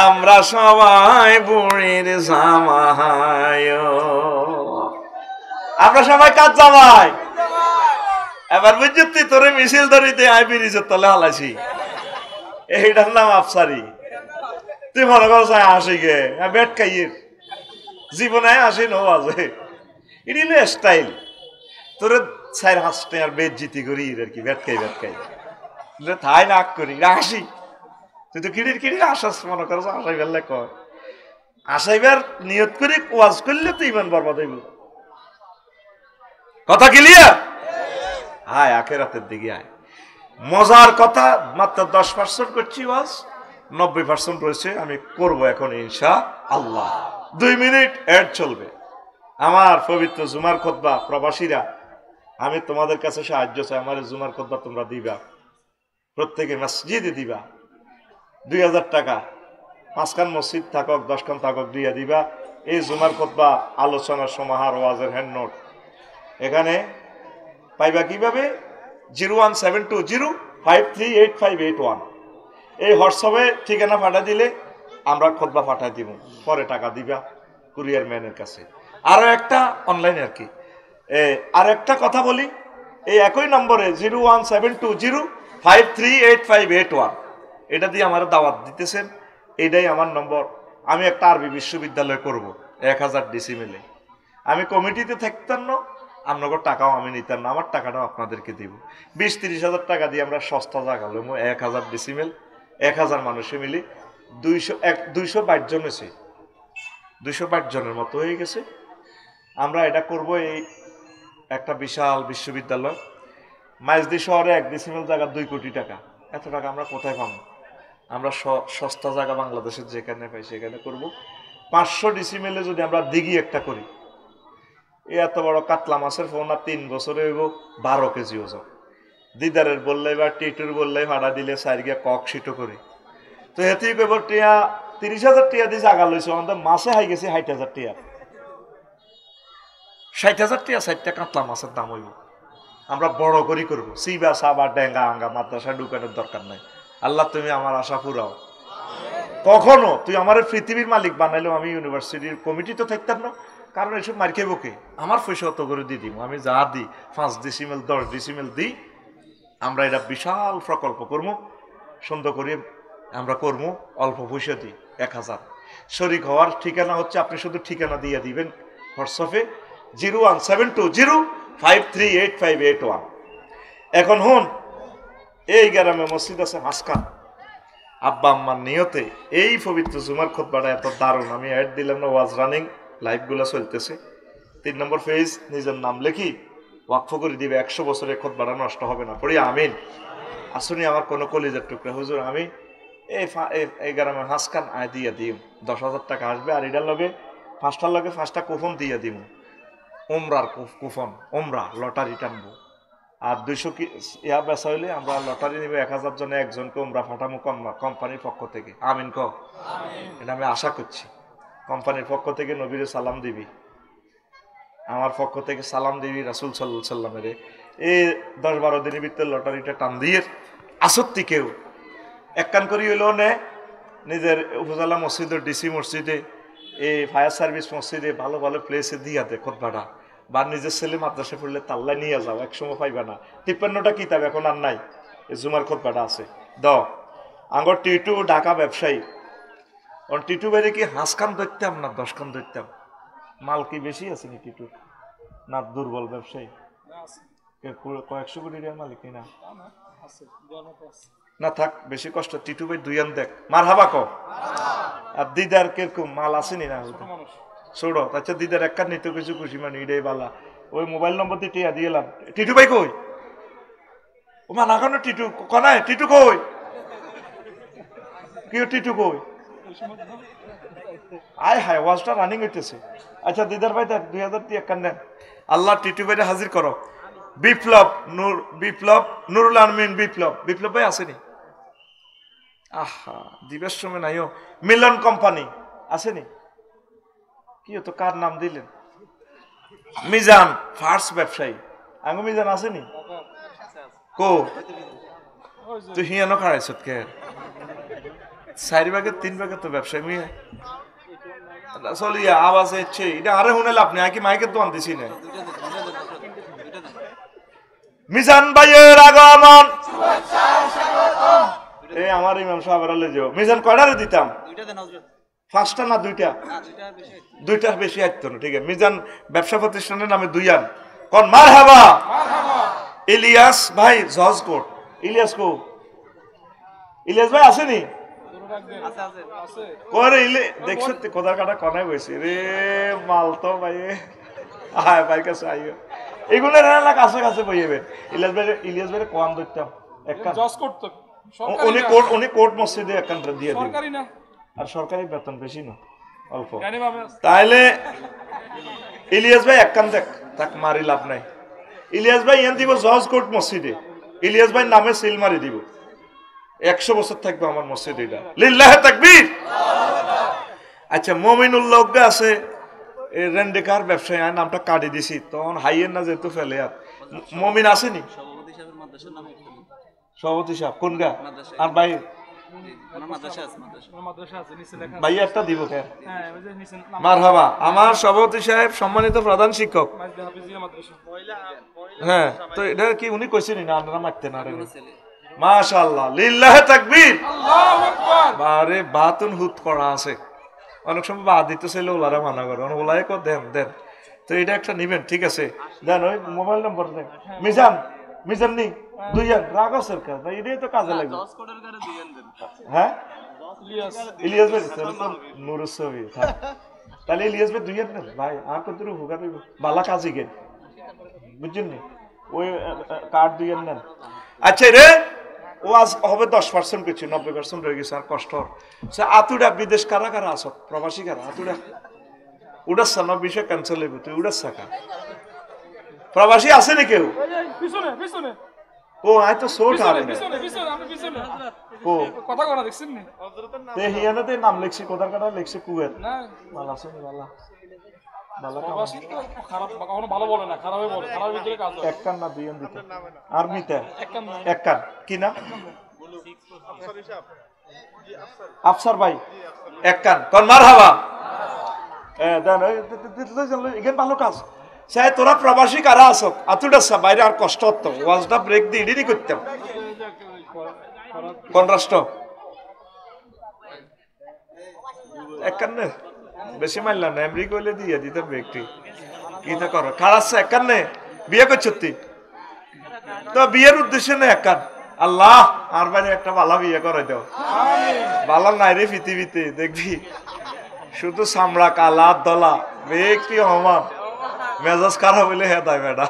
আমরা সবাই বুড়ির জামাই, আমরা সবাই কাজ জামাই। এবার বুঝছি তোরে মিছিল ধরিতে আই ব্রিজের তলে হালাইছি, এইটার নাম আফসারি। তুই মনে করছ আসি গে বেট খাইয়ের জীবনে আসি নো আছে, এটি স্টাইল। তোরে 4-5 টাকার বেদ জিতি করি আর কি, বেট খাই থাই নাক করি আসি। তুই তো কিড়ির কিড়ির আসাস, মনে করছ আসাইবার লেখ, আসাইবার নিয়ত করি ওয়াজ করলে তো ইমান বরবাদ হইব। কথা ক্লিয়ার? আয় আখেরাতের দিকে আয়। মজার কথা, মাত্র 10% করছি ওয়াজ, 90% রয়েছে আমি করব এখন ইনশাআল্লাহ। 2 মিনিট এড চলবে। আমার পবিত্র জুমার খুতবা প্রবাসীরা, আমি তোমাদের কাছে সাহায্য চাই, আমার জুমার খুতবা তোমরা দিবা, প্রত্যেকে মসজিদে দিবা। 2000 টাকা, 5 খান মসজিদ থাকক 10 খান থাকক দিয়া দিবা। এই জুমার খুতবা আলোচনার সমাহার, ওয়াজের হ্যান্ড নোট এখানে পাইবা কিভাবে? 01720538581 এই হোয়াটসঅ্যাপে ঠিকানা পাঠা দিলে আমরা খুতবা পাঠাই দিব, পরে টাকা দিবা কুরিয়ার ম্যানের কাছে। আরো একটা অনলাইনে আর কি, আর একটা কথা বলি, এই একই নম্বরে 01720538581 এটা দিয়ে আমার দাওয়াত দিতেছেন, এটাই আমার নম্বর। আমি একটা আরবি বিশ্ববিদ্যালয় করব 1000 ডিসিমেলে। আমি কমিটিতে থাকতাম না, আপনার টাকাও আমি নিতাম না, আমার টাকাটাও আপনাদেরকে দিব। 20-30 হাজার টাকা দিয়ে আমরা সস্তা জায়গা লইব, 1000 ডিসিমেল, 1000 মানুষে মিলে 222 জন হয়েছে, 222 জনের মতো হয়ে গেছে। আমরা এটা করব, এই একটা বিশাল বিশ্ববিদ্যালয়। মাইজদি শহরে 1 ডিসিমেল জায়গা 2 কোটি টাকা। এত টাকা আমরা কোথায় পাবো? আমরা সস্তা জায়গা বাংলাদেশের যেখানে পাই সেখানে করব। 500 ডিসিমেলে যদি আমরা দিঘি একটা করি, এত বড় কাতলা মাছের ফোনা 3 বছরে হইব 12 কেজি ওজন। দিদারের বললে বা টিটুর বললে ভাড়া দিলে 4 গিয়া কক সিটো করি। তো হেতেই কইব টিয়া 30,000 টিয়া দিয়ে জায়গা লইছে, আমাদের মাছে হাই গেছে 60,000 টিয়া। 60,000 টিয়া 4টা কাতলা মাছের দাম হইব। আমরা বড় করি করব, সিবা সাবা ডেঙ্গা আঙ্গা মাদ্রাসা ঢুকানোর দরকার নাই। আল্লাহ তুমি আমার আশা পুরাও। কখনো তুই আমার পৃথিবীর মালিক বানাইলেও আমি ইউনিভার্সিটির কমিটি তো থাকতাম না, কারণ এসব মার খেয়ে বকে আমার পয়সা অত করে দিয়ে দিব। আমি যা দিই 5 ডিসিমেল 10 ডিসিমেল দিই। আমরা এটা বিশাল প্রকল্প করবো, সুন্দর করে আমরা করবো, অল্প পয়সা দিই 1000। শরিক হওয়ার ঠিকানা হচ্ছে, আপনি শুধু ঠিকানা দিয়ে দিবেন হোয়াটসঅ্যাপে 01720538581। এখন হন, এই গ্রামে মসজিদ আছে হাসকান, আব্বা আম্মার নিয়তে এই পবিত্র জুমার খুতবাটা এত দারুণ। আমি অ্যাড দিলাম না, ওয়াজ রানিং লাইভগুলো চলতেছে। 3 নম্বর পেজ নিজের নাম লেখি ওয়াকফ করে দিবে, 100 বছরের খুতবাটা নষ্ট হবে না। পড়ি আমিন। আসুনি আমার কোনো কলিজার টুকরা, হুজুর আমি এই গ্রামে হাসকান আয় দিয়ে দিম, 10,000 টাকা আসবে, আর এটার লগে 5টার লগে 5টা কুপন দিয়ে দিব, ওমরার কুপন, ওমরা লটারি টানবো। আর 200 ইয়া বেচা হইলে আমরা লটারি নিব, 1000 জনে একজনকে ওমরা ফাটামো কোম্পানির পক্ষ থেকে। আমিন ক। এটা আমি আশা করছি। কোম্পানির পক্ষ থেকে নবীরে সালাম দিবি, আমার পক্ষ থেকে সালাম দিবি রাসূল সাল্লাল্লাহু আলাইহি সাল্লামের। এই 10-12 দিনের ভিতরে লটারিটা টান দিয়ে আসত্তি কেউ একখান করি হইল নে, নিজের উপজেলা মসজিদের ডিসি মসজিদে, এই ফায়ার সার্ভিস মসজিদে, ভালো ভালো প্লেসে দিয়া দে খুতবাটা। বা নিজের ছেলে মাদ্রাসা পড়লে তাল্লাই নিয়ে যাও, একসময় পাইবা না। 53টা কিতাব এখন আর নাই, এই জুমার খুতবাটা আছে। আঙ্গর টিটু ঢাকা ব্যবসায়ী, টিটু বাইরে কি 5 খান ধরতাম না 10 খান ধরতাম? মাল কি বেশি আছে নি টিটু? না দুর্বল ব্যবসায়ী, কয়েকশো কোটি টাকার মালিক না? না থাক, বেশি কষ্ট। টিটু ভাই 2 আন দেখ, মার হাবা ক। আর দিদার কিরকম মাল আসেনি না? ছোট। আচ্ছা দিদার এক কান নিতে কিছু খুশি মানে এটাই বালা। ওই মোবাইল নম্বর দিয়ে টিয়া দিয়েলাম। টিটু ভাই কই? ও মা না কেন টিটু কনায়? টিটু কই? কি টিটু কই? আয় হায়, ওয়াজটা রানিং হইতেছে। আচ্ছা দিদার ভাই দেন 2000 দিয়ে এক কান দেন। আল্লাহ টিটু ভাইরে হাজির করো। বিপ্লব নুরুল আমিন বিপ্লব ভাই আসেনি? আহা, দিবের সময় নাইও। মিলন কোম্পানি আসেনি? কি তো কার নাম দিলেন? মিজান ফার্স্ট ব্যবসায়ী, আঙ্গু মিজান আসেনি? কো তুই হিয়ানো খাড়াইছ কে? 4 ভাগের 3 ভাগে তো ব্যবসায়ী মিয়া চলিয়া আওয়াজ হচ্ছে এটা। আরে শুনে লাভ নেই, কি মাইকের দোকান দিছি না। মিজান ভাইয়ের আগমন, এই আমার ইমাম সাহেবের লেজো। মিজান কয়টারে দিতাম? 5টা না 2টা? 2টার বেশি আসতো না। ঠিক আছে, মিজান ব্যবসা প্রতিষ্ঠানের নামে 2 আন কোন। মারহাবা। ইলিয়াস ভাই জজ কোর্ট। ইলিয়াস কো? ইলিয়াস ভাই আসেনি? করে ইলে দেখছো কোদার কাটা কনায় বসে রে মাল তো ভাই। আয় ভাই কাছে আইও, এগুলো না কাছে কাছে বইবে। ইলিয়াস ভাই কোয়ান ধরতাম একটা জজ করতে, উনি কোর্ট মসজিদে একখান দিয়ে দিন। সরকারি না, আর সরকারি বেতন বেশি না, অল্প। তাইলে ইলিয়াস ভাই একখান দেখ, তাক মারি লাভ নাই। ইলিয়াস ভাই ইয়ান দিব জজ কোর্ট মসজিদে, ইলিয়াস ভাই নামে সিল মারি দিব। 100 বছর থাকবে আমার মসজিদ এটা। লিল্লাহে তাকবীর। আচ্ছা মমিনুল্লাহ আছে রেন্ডিকার ব্যবসায়ী, নামটা কাটি দিছি তখন হাইয়ের না যেহেতু ফেলে। আর মমিন আসেনি? সভাপতি সাহেব কোন গা? আর ভাই ভাই একটা দিব কে? মারহাবা। আমার সভাপতি সাহেব সম্মানিত প্রধান শিক্ষক। হ্যাঁ, তো এটা কি উনি কইছেন না আপনারা মারতেন? আর মাশাআল্লাহ, লিল্লাহে তাকবীর। আল্লাহু আকবার। বারে বাতুন হুত করা আছে, অনেক সময় বা দিতে চাইলে ওলারা মানা করে, ওলাই কো দেন দেন। তো এটা একটা নিবেন, ঠিক আছে, দেন ওই মোবাইল নম্বর দেন। মিজান, মিজান নি দুইজন রাগ সরকার ভাই, এটাই তো কাজে লাগবে। হ্যাঁ ইলিয়াস ভাই, তোর তো নুরুস ছবি, তাহলে ইলিয়াস ভাই দুইজন নেন ভাই, আর কত হুগা দিব বালা কাজে গেন, বুঝছেন নি, ওই কার্ড দুইজন নেন। আচ্ছা রে, ও আজ হবে 10% কিছু, 90% রয়ে গেছে, আর কষ্ট। আতুডা বিদেশ কারা কারা আস, প্রবাসী কারা আতুডা উড়াস না, বিষয় ক্যান্সেল হইব, তুই উড়াস থাকা। প্রবাসী আছে নি কেউ? পিছনে পিছনে। ও আই তো সোট আরে না, পিছনে পিছনে, আমি পিছনে। ও কথা করা দেখছেন নি? তে হিয়ানাতে নাম লিখছি, কোথার কাটা লিখছি কুয়েত। না ভালো আছে নি? ভালো ভালো। প্রবাসী তো খারাপ, কখনো ভালো বলে না, খারাপই বলে, খারাপের ভিতরে কাজ হয়। এক কান না দুইজন দিতে আর্মিতে একদম এক কান কি না আফসার ভাই এক কান কোন মারহাবা। দেন এখানে ভালো কাজ চাই। তোরা প্রবাসী কারা আস আতুডা বাইরে আর কষ্ট হতো, ওয়াজটা ব্রেক দিয়ে এডিটই করতাম। কোন রাষ্ট্র? এক কান নে বেশি মারলাম না, আমেরিকা হইলে দিয়ে দিতাম ব্রেকটি। কি তো করো খারাপ এক কান নে, বিয়ে করছো তুই তো বিয়ের উদ্দেশ্যে নে এক কান। আল্লাহ আর বাইরে একটা বালা বিয়ে করে দাও, বালা নাই রে পৃথিবীতে, দেখবি শুধু চামড়া কালা দলা ব্যক্তি হমান মেজাজ খারাপ হইলে হে তাই বেটা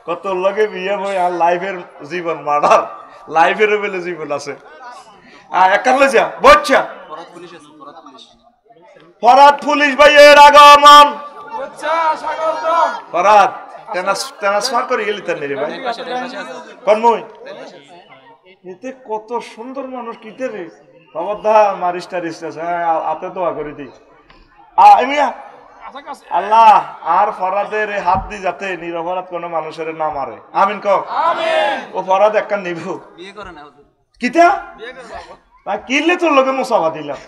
কত লগে বিয়ে বই, আর লাইফের জীবন মার্ডার, লাইফেরও বলে জীবন আছে। একান লই যা বচ্চা ফরাদ পুলিশ ভাইয়ের আগমন। ফরাদ ট্রান্সফার করে গেলি তার রে ভাই কনমই, এতে কত সুন্দর মানুষ কিতে রে বাবা দা মারিস টারিস হাতে দোয়া করে দি। মিয়া আল্লাহ আর ফরাদের হাত দি যাতে নিরপরাধ কোনো মানুষের না মারে, আমিন ক। ও ফরাদ একটা নিব কিতা কিনলে তোর লোকে মুসাফা দিলাম,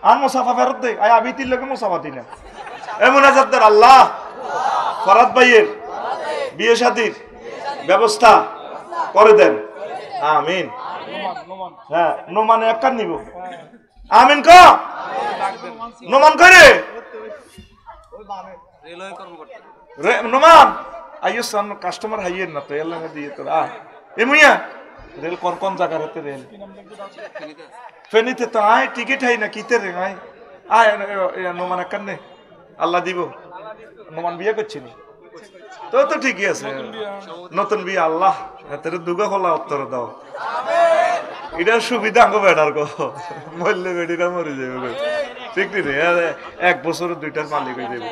আর মুসাফা ফেরত দে, আমি তিন লোকে মুসাফা দিলাম। এমন আজাদার আল্লাহ ফরাদ ভাইয়ের বিয়ে শাদীর ব্যবস্থা করে দেন, আমিন। হ্যাঁ নোমানে এক কান নিব, আমিন ক। নোমান করে নোমান আইয়ো সামনে কাস্টমার হাইয়ের না তো এর লাগে দিয়ে তোর এ মুইয়া রেল কোন কোন জায়গার হতে রেল ফেনিতে তো আয় টিকিট হাই না কিতে রে আয় আয় নোমান এক কান নে, আল্লাহ দিব। নোমান বিয়ে করছি নি তো তো ঠিকই আছে, নতুন বিয়ে আল্লাহ হাতের দুগা খোলা উত্তর দাও, এটা সুবিধা আঙ্গ বেড়ার গো, মরলে বেডিরা মরে যাবে ঠিক নি রে, 1 বছর 2টার মালিক হয়ে যাবে।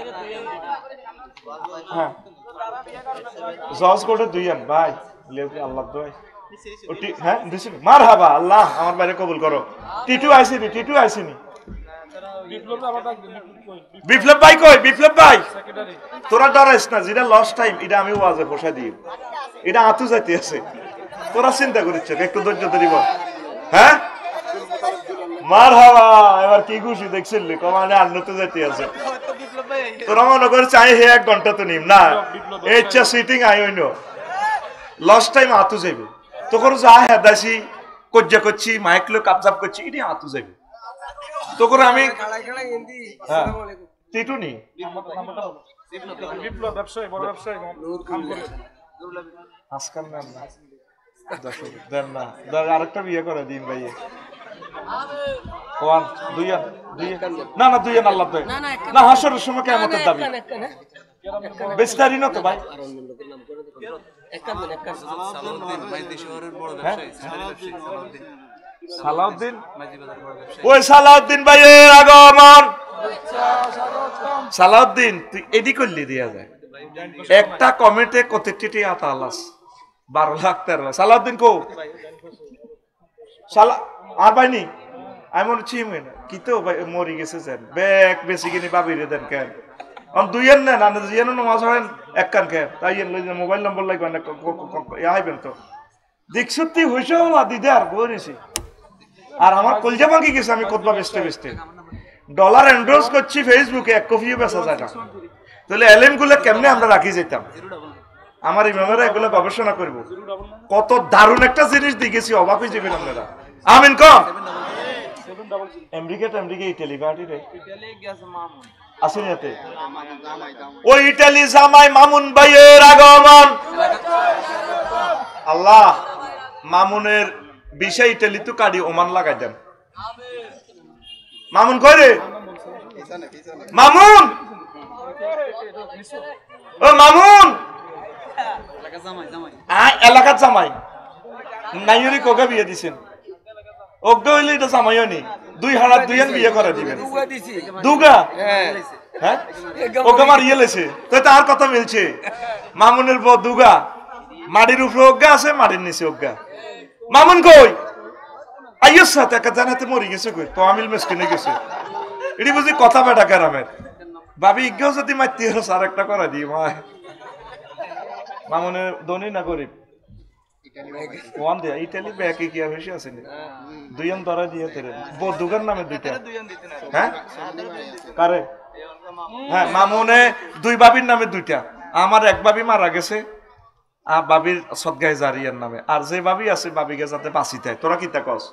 হ্যাঁ জজ কোটে 2 আন ভাই আল্লাহ দোয় হ্যাঁ দিছি মারহাবা, আল্লাহ আমার বাইরে কবুল করো। টিটু আইছিনি, টিটু আইছিনি, বিপ্লব ভাই কই? বিপ্লব ভাই তোরা ডরাইস না, যেটা লস্ট টাইম এটা আমি ওয়াজে বসাই দিই, এটা আতু যাইতে আছে, তোরা চিন্তা করিস একটু ধৈর্য ধরিব। হ্যাঁ মারহাবা, এবার কি খুশি দেখছিলি কমানে আন্নতে যাইতে আছে, তোরা মনে করে চাই হে 1 ঘন্টা তো নিম না, এইচা সিটিং আই হইন লস্ট টাইম আতু যাইবে, তখন যা হেদাইছি কজ্জা করছি মাইক লো কাপজাপ করছি এটা আতু যাইবে, তখন আমি টিটু নি বিপ্লব ব্যবসায়ী, বড় ব্যবসায়ী কাম করে আজকাল না দেন না, আরেকটা বিয়ে করে দিন ভাই কোন দুইয়া না না দুইয়া আল্লাহ দেয় না, হাসরের সময় কিয়ামতের দাবি বেস্তারি না তো ভাই। সালাউদ্দিন ওই সালাউদ্দিন ভাইয়ের আগমন। সালাউদ্দিন তুই এডি করলি দিয়া যায় একটা কমেন্টে কত টিটি আতা আলাস 12 লাখ 13 লাখ। সালাউদ্দিন কো সালা আর বাইনি আমি মনে চিমি না কি তো মরি গেছে যেন ব্যাগ বেশি কিনি বাবিরে দেন কেন অন দুইয়ের নেন আর দুইয়ের নামাজ হবেন এক কান কেন তাই মোবাইল নম্বর লাগবে না আইবেন তো দেখ সত্যি হয়েছে দিদে আর বলেছি আর আমার কলজা ভাঙি গেছে আমি কোথবা বেচতে বেচতে ডলার এন্ডোর্স করছি ফেসবুকে 1 কপিও বেচা যায় না, তাহলে এলএম গুলো কেমনে আমরা রাখি যেতাম। আমার ইমামেরা এগুলো গবেষণা করব। কত দারুণ একটা জিনিস দেখেছি, অবাক হয়ে যাবেন আপনারা। আমিন কম। আমেরিকা ইটালি বাড়ি রে আসেনিয়াতে ওই ইটালি জামাই মামুন ভাইয়ের আগমন। আল্লাহ মামুনের বিষয় ইটালি তো কাড়ি ওমান লাগাই দেন। মামুন কই রে? মামুন, ও মামুন এলাকার জামাই নাইরি কোকে বিয়ে দিছেন। অজ্ঞ হইলে এটা জামাই হয়নি, 2 হাড়া 2 আন বিয়ে করে দিবেন। দুগা হ্যাঁ ওকে মারিয়ে লেছে তো তার কথা মিলছে। মামুনের বউ দুগা, মাটির উপরে অজ্ঞা আছে, মাটির নিচে অজ্ঞা। মামুন কই? আইয়ো সাথে একা জানাতে মরি গেছে কই, তো আমিল মেসকিনে গেছে। এটি বুঝি কথা বেটা কারামের ভাবি ইজ্ঞাও যদি মারতে হলো আর একটা করা দিই মা। মামুনের ধনী না গরিব? ওয়ান দে ইটালি ব্যাকে কি বেশি আছে নি? 2 আন ধরা দিয়ে তেরে দুগার নামে 2টা। হ্যাঁ কারে? হ্যাঁ মামুনে 2 বাবির নামে 2টা। আমার এক বাবি মারা গেছে, আর বাবির সদগায়ে জারিয়ার নামে, আর যে বাবি আছে বাবিকে যাতে বাঁচি থাকে। তোরা কি তা কস?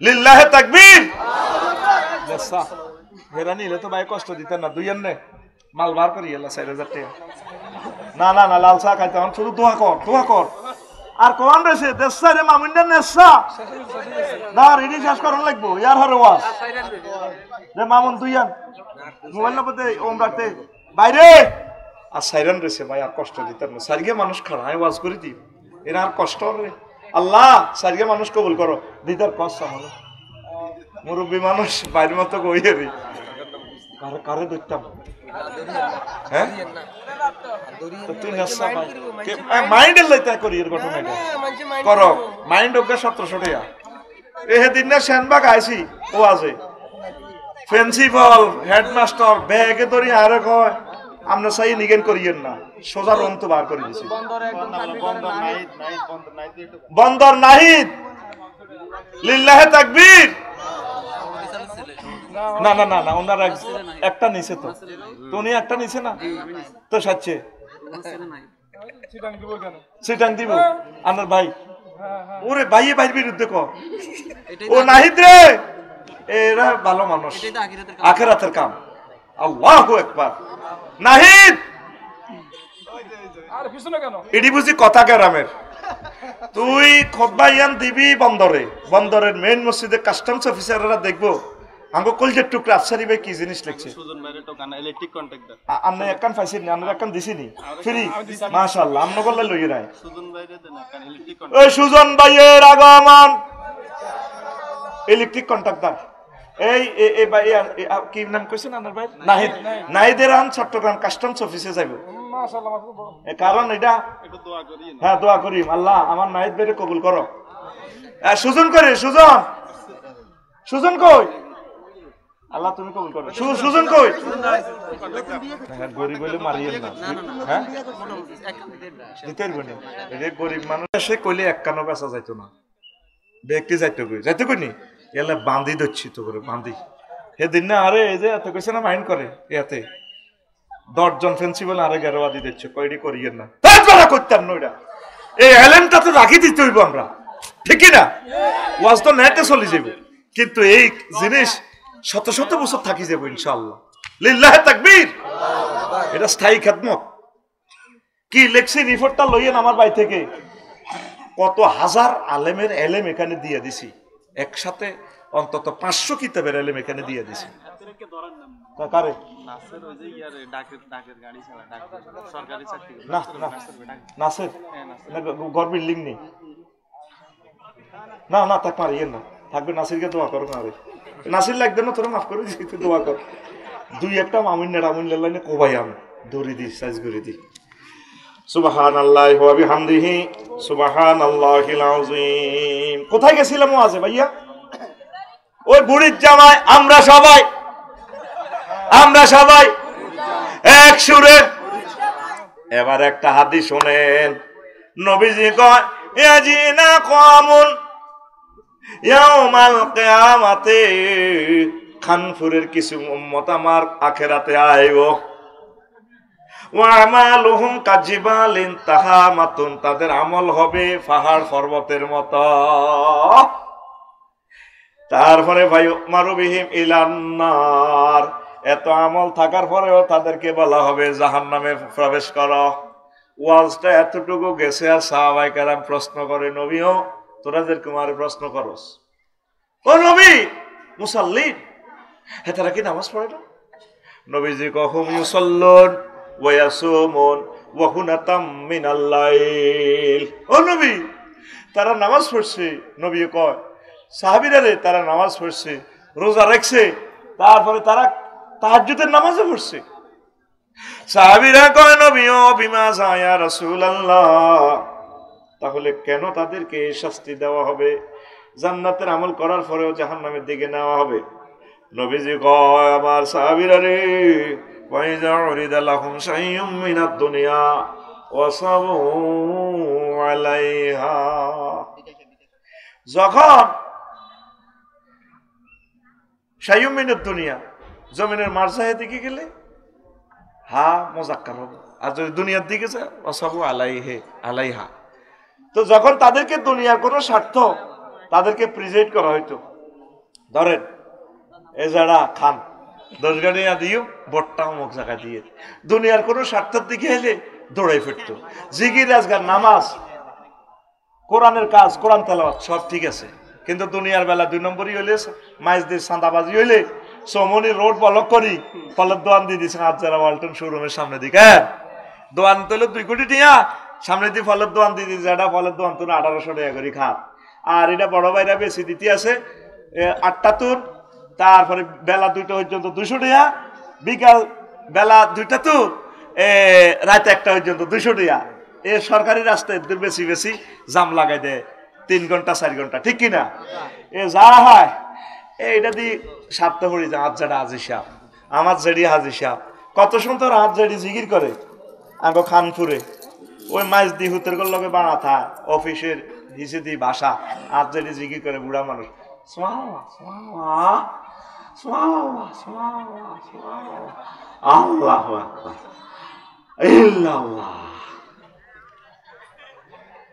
লিল্লাহে তাকবীর। দেশা হেরা নিলে তো ভাই কষ্ট দিতেন না। 2 আন নে মাল বার করি এলা 4000 টাকা। না না না লাল চা খাইতে হন, শুধু দোয়া কর। আর কোন রয়েছে দেশা রে মামুন্ডার নেশা না রেডি শেষ করন লাগবো ইয়ার হরে ওয়াজ রে মামুন 2 আন মোবাইল নম্বরতে ওম রাখতে বাইরে। আর সাইরান রয়েছে ভাই, আর কষ্ট দিতেন না। সারিগে মানুষ খাড়ায় ওয়াজ করে দি, এরা আর কষ্ট রে। আল্লাহ সারিগে মানুষ কবুল করো। দিদার কষ্ট আমার মুরব্বী মানুষ বাইরের মতো কইয়ে রে কারে ধরতাম। হ্যাঁ তুই নেশা ভাই মাইন্ডের লাইতে করি এর ঘটনাটা করো। মাইন্ড ওকে 1700 টাকা। এদিন না সেনবাগ আইছি ও আছে প্রিন্সিপাল হেডমাস্টার ব্যাগে ধরি আরে কয় আমরা চাই নিগেন করিয়েন না, সোজা রুম তো বার করে দিছি। বন্দর নাহিদ লিল্লাহে তাকবীর। না না না না ওনার একটা নিচে তো উনি একটা নিচে না তো সাচ্ছে সিটাং দিব আনার ভাই। ওরে ভাইয়ে ভাইয়ের বিরুদ্ধে ক ও নাহিদ রে, এরা ভালো মানুষ, আখিরাতের কাম। আল্লাহু আকবার। নাহিদ এডি বুঝি কথা গ্রামের। তুই খুতবা ইয়ান দিবি বন্দরে, বন্দরের মেইন মসজিদে কাস্টমস অফিসাররা দেখবো আমগো কলজের টুকরা আফসারি ভাই কি জিনিস লিখছে। সুজন ভাইরে তো কানা ইলেকট্রিক কন্ট্রাক্টর আপনি একখান পাইছেন না? আমরা একখান দিছিনি ফ্রি মাশাআল্লাহ। আমন করলে লই নাই সুজন ভাইরে দেন একখান ইলেকট্রিক কন্ট্রাক্টর। ওই সুজন ভাইয়ের আগমন ইলেকট্রিক কন্ট্রাক্টর। এই এই ভাই কি নাম কইছেন আনার ভাই? নাহিদ। নাহিদের আন চট্টগ্রাম কাস্টমস অফিসে যাইবো মাশাআল্লাহ। কারণ এটা দোয়া করি। হ্যাঁ দোয়া করি আল্লাহ আমার নাহিদ ভাইরে কবুল করো। সুজন করে সুজন কই? আল্লাহ তুমি কবুল করো। সুজন কই? গরিব হইলে মারিয়েন না। হ্যাঁ দিতে পারবো না, এটা গরিব মানুষ এসে কইলে এক কানো বেচা যাইতো না, ব্যক্তি যাইতে কই নি এলে বান্ধি ধরছি তো করে বান্ধি। সেদিন না আরে এই যে এত কইছে না মাইন্ড করে ইয়াতে 10 জন প্রিন্সিপাল আরে গেরোয়াদি দিচ্ছে কইডি করিয়েন না। তাছাড়া করতাম না ওইটা, এই এলেনটা তো রাখি দিতে হইব আমরা, ঠিক না? ওয়াজ তো নেটে চলে যাবে, কিন্তু এই জিনিস শত শত বছর থাকি যাবো ইনশাআল্লাহ। লিল্লাহে তাকবীর। এটা স্থায়ী খেদমত। কি লেখছি রিপোর্টটা লইয়েন আমার বাড়ি থেকে। কত হাজার আলেমের এলেম এখানে দিয়ে দিছি, একসাথে অন্তত 500 কিতাবের এলেম এখানে দিয়ে দিছি। কারে নাসের ঘর বিল্ডিং নেই না না তাক মারিয়েন না, থাকবে নাসিরকে দোয়া করো না। আরে নাসির লাগবে না, তোরা মাফ করে দিছি, তুই দোয়া কর। 2-1টা মামুন লাইনে কোবাই আমি দৌড়ি দিই সাইজ করে দিই। সুবহানাল্লাহি ওয়া বিহামদিহি সুবহানাল্লাহিল আযীম। কোথায় গেছিলাম ওয়াজে ভাইয়া? ওই বুড়ির জামাই আমরা সবাই এক সুরে। এবার একটা হাদিস শুনেন, নবীজি কয় ইয়াজিনা কওমুন ইয়াউমাল কিয়ামাতে, খানপুরের কিছু উম্মত আমার আখিরাতে আইব। ওয়া আমালুহুম কাজিবালিন তাহামাতুন, তাদের আমল হবে পাহাড় পর্বতের মতো। তারপরে ভাই মারুবিহিম ইলান্নার, এত আমল থাকার পরেও তাদেরকে বলা হবে জাহান্নামে প্রবেশ করো। ওয়াজটা এতটুকু গেছে আর সাহাবায়ে কেরাম প্রশ্ন করে, নবীও তোরা যে কুমারে প্রশ্ন করস, ও নবী মুসাল্লিন, হ্যাঁ তারা কি নামাজ পড়ে না? নবীজি কহুম ইউসাল্লুন ওয়া ইয়াসুমুন ওয়া হুনাতাম মিনাল লাইল। ও নবী তারা নামাজ পড়ছে। নবী কয় সাহাবীরা রে, তারা নামাজ পড়ছে, রোজা রাখছে, তারপরে তারা তাহাজ্জুদের নামাজও পড়ছে। সাহাবীরা কয় নবীও বিমা ইয়া রাসূলুল্লাহ, তাহলে কেন তাদেরকে শাস্তি দেওয়া হবে, জান্নাতের আমল করার পরেও জাহান্নামের দিকে নেওয়া হবে? নবীজি কয় আমার সাহাবীরা রে, ওয়াইযা উরিদা লাহুম শাইয়ুম মিনাদ দুনিয়া ওয়াসাবু আলাইহা, যখন শাইয়ুম মিনাদ দুনিয়া জমিনের মারজাহের দিকে গেলে হা মুযাক্কার হবে, আর যদি দুনিয়ার দিকে যায় ওয়াসাবু আলাইহা। তো যখন তাদেরকে দুনিয়ার কোনো স্বার্থ তাদেরকে প্রেজেন্ট করা হইতো, ধরেন এ যারা খান 10 গাড়িয়া দিও বট্টা অমুক জায়গা দিয়ে, দুনিয়ার কোনো স্বার্থের দিকে এলে দৌড়াই ফিরতো। জিকির আজগার নামাজ কোরআনের কাজ কোরআন তেলাওয়াত সব ঠিক আছে, কিন্তু দুনিয়ার বেলা 2 নম্বরই হইলে মাইজদের চাঁদাবাজি হইলে সমনি রোড ব্লক করি ফলের দোয়ান দিয়ে দিয়েছেন আজরা ওয়ালটন শোরুমের সামনে দিকে, দোয়ান তৈল 2 কোটি টিয়া সামনে দিয়ে ফলের দোয়ান দিয়ে দিয়েছে, এটা ফলের দোয়ান তুন 1800 টাকা করে খাত, আর এটা বড় ভাইরা বেশি দিতে আছে 8টা তুন, তারপরে বেলা 2টা পর্যন্ত 200 টাকা, বিকাল বেলা 2টা তুন রাত 1টা পর্যন্ত 200 টাকা। এ সরকারি রাস্তায় বেশি বেশি জাম লাগাই দেয় 3 ঘন্টা 4 ঘন্টা, ঠিক কিনা? এ যা হয় এইটা দিয়ে সাপ্তাহ পড়ি যে আজাটা হাজি সাহেব, আমার জেডি হাজি সাহেব কত সুন্দর হাত জেডি জিকির করে আগে খানপুরে, ওই মাছ দি হুতের লগে বানা থা অফিসের হিসে দি বাসা হাত জেডি জিকির করে বুড়া মানুষ, আল্লাহ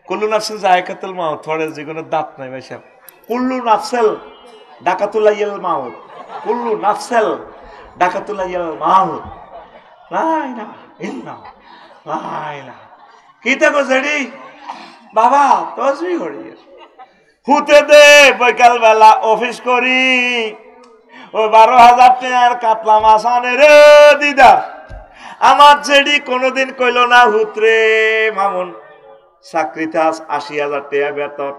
কুল্লু নাফসিল যায়কাতুল মাউত, থরে জীবনের দাঁত নাই ভাই সাহেব, কুল্লু নাফসিল ডাকাতুলাইয়াল মাউত, কুল্লু নাফসিল ডাকাতুলাইয়াল মাউত, লা ইলাহা ইল্লাল্লাহ, লা ইলাহা। কি দেখো জেডি বাবা তসবি করি হুতে দে, বৈকাল বেলা অফিস করি, ওই 12,000 টাকার কাতলা মাছ আনে রে দিদা। আমার জেডি কোনোদিন কইল না হুতরে মামুন চাকরিতে 80,000 টাকা বেতন,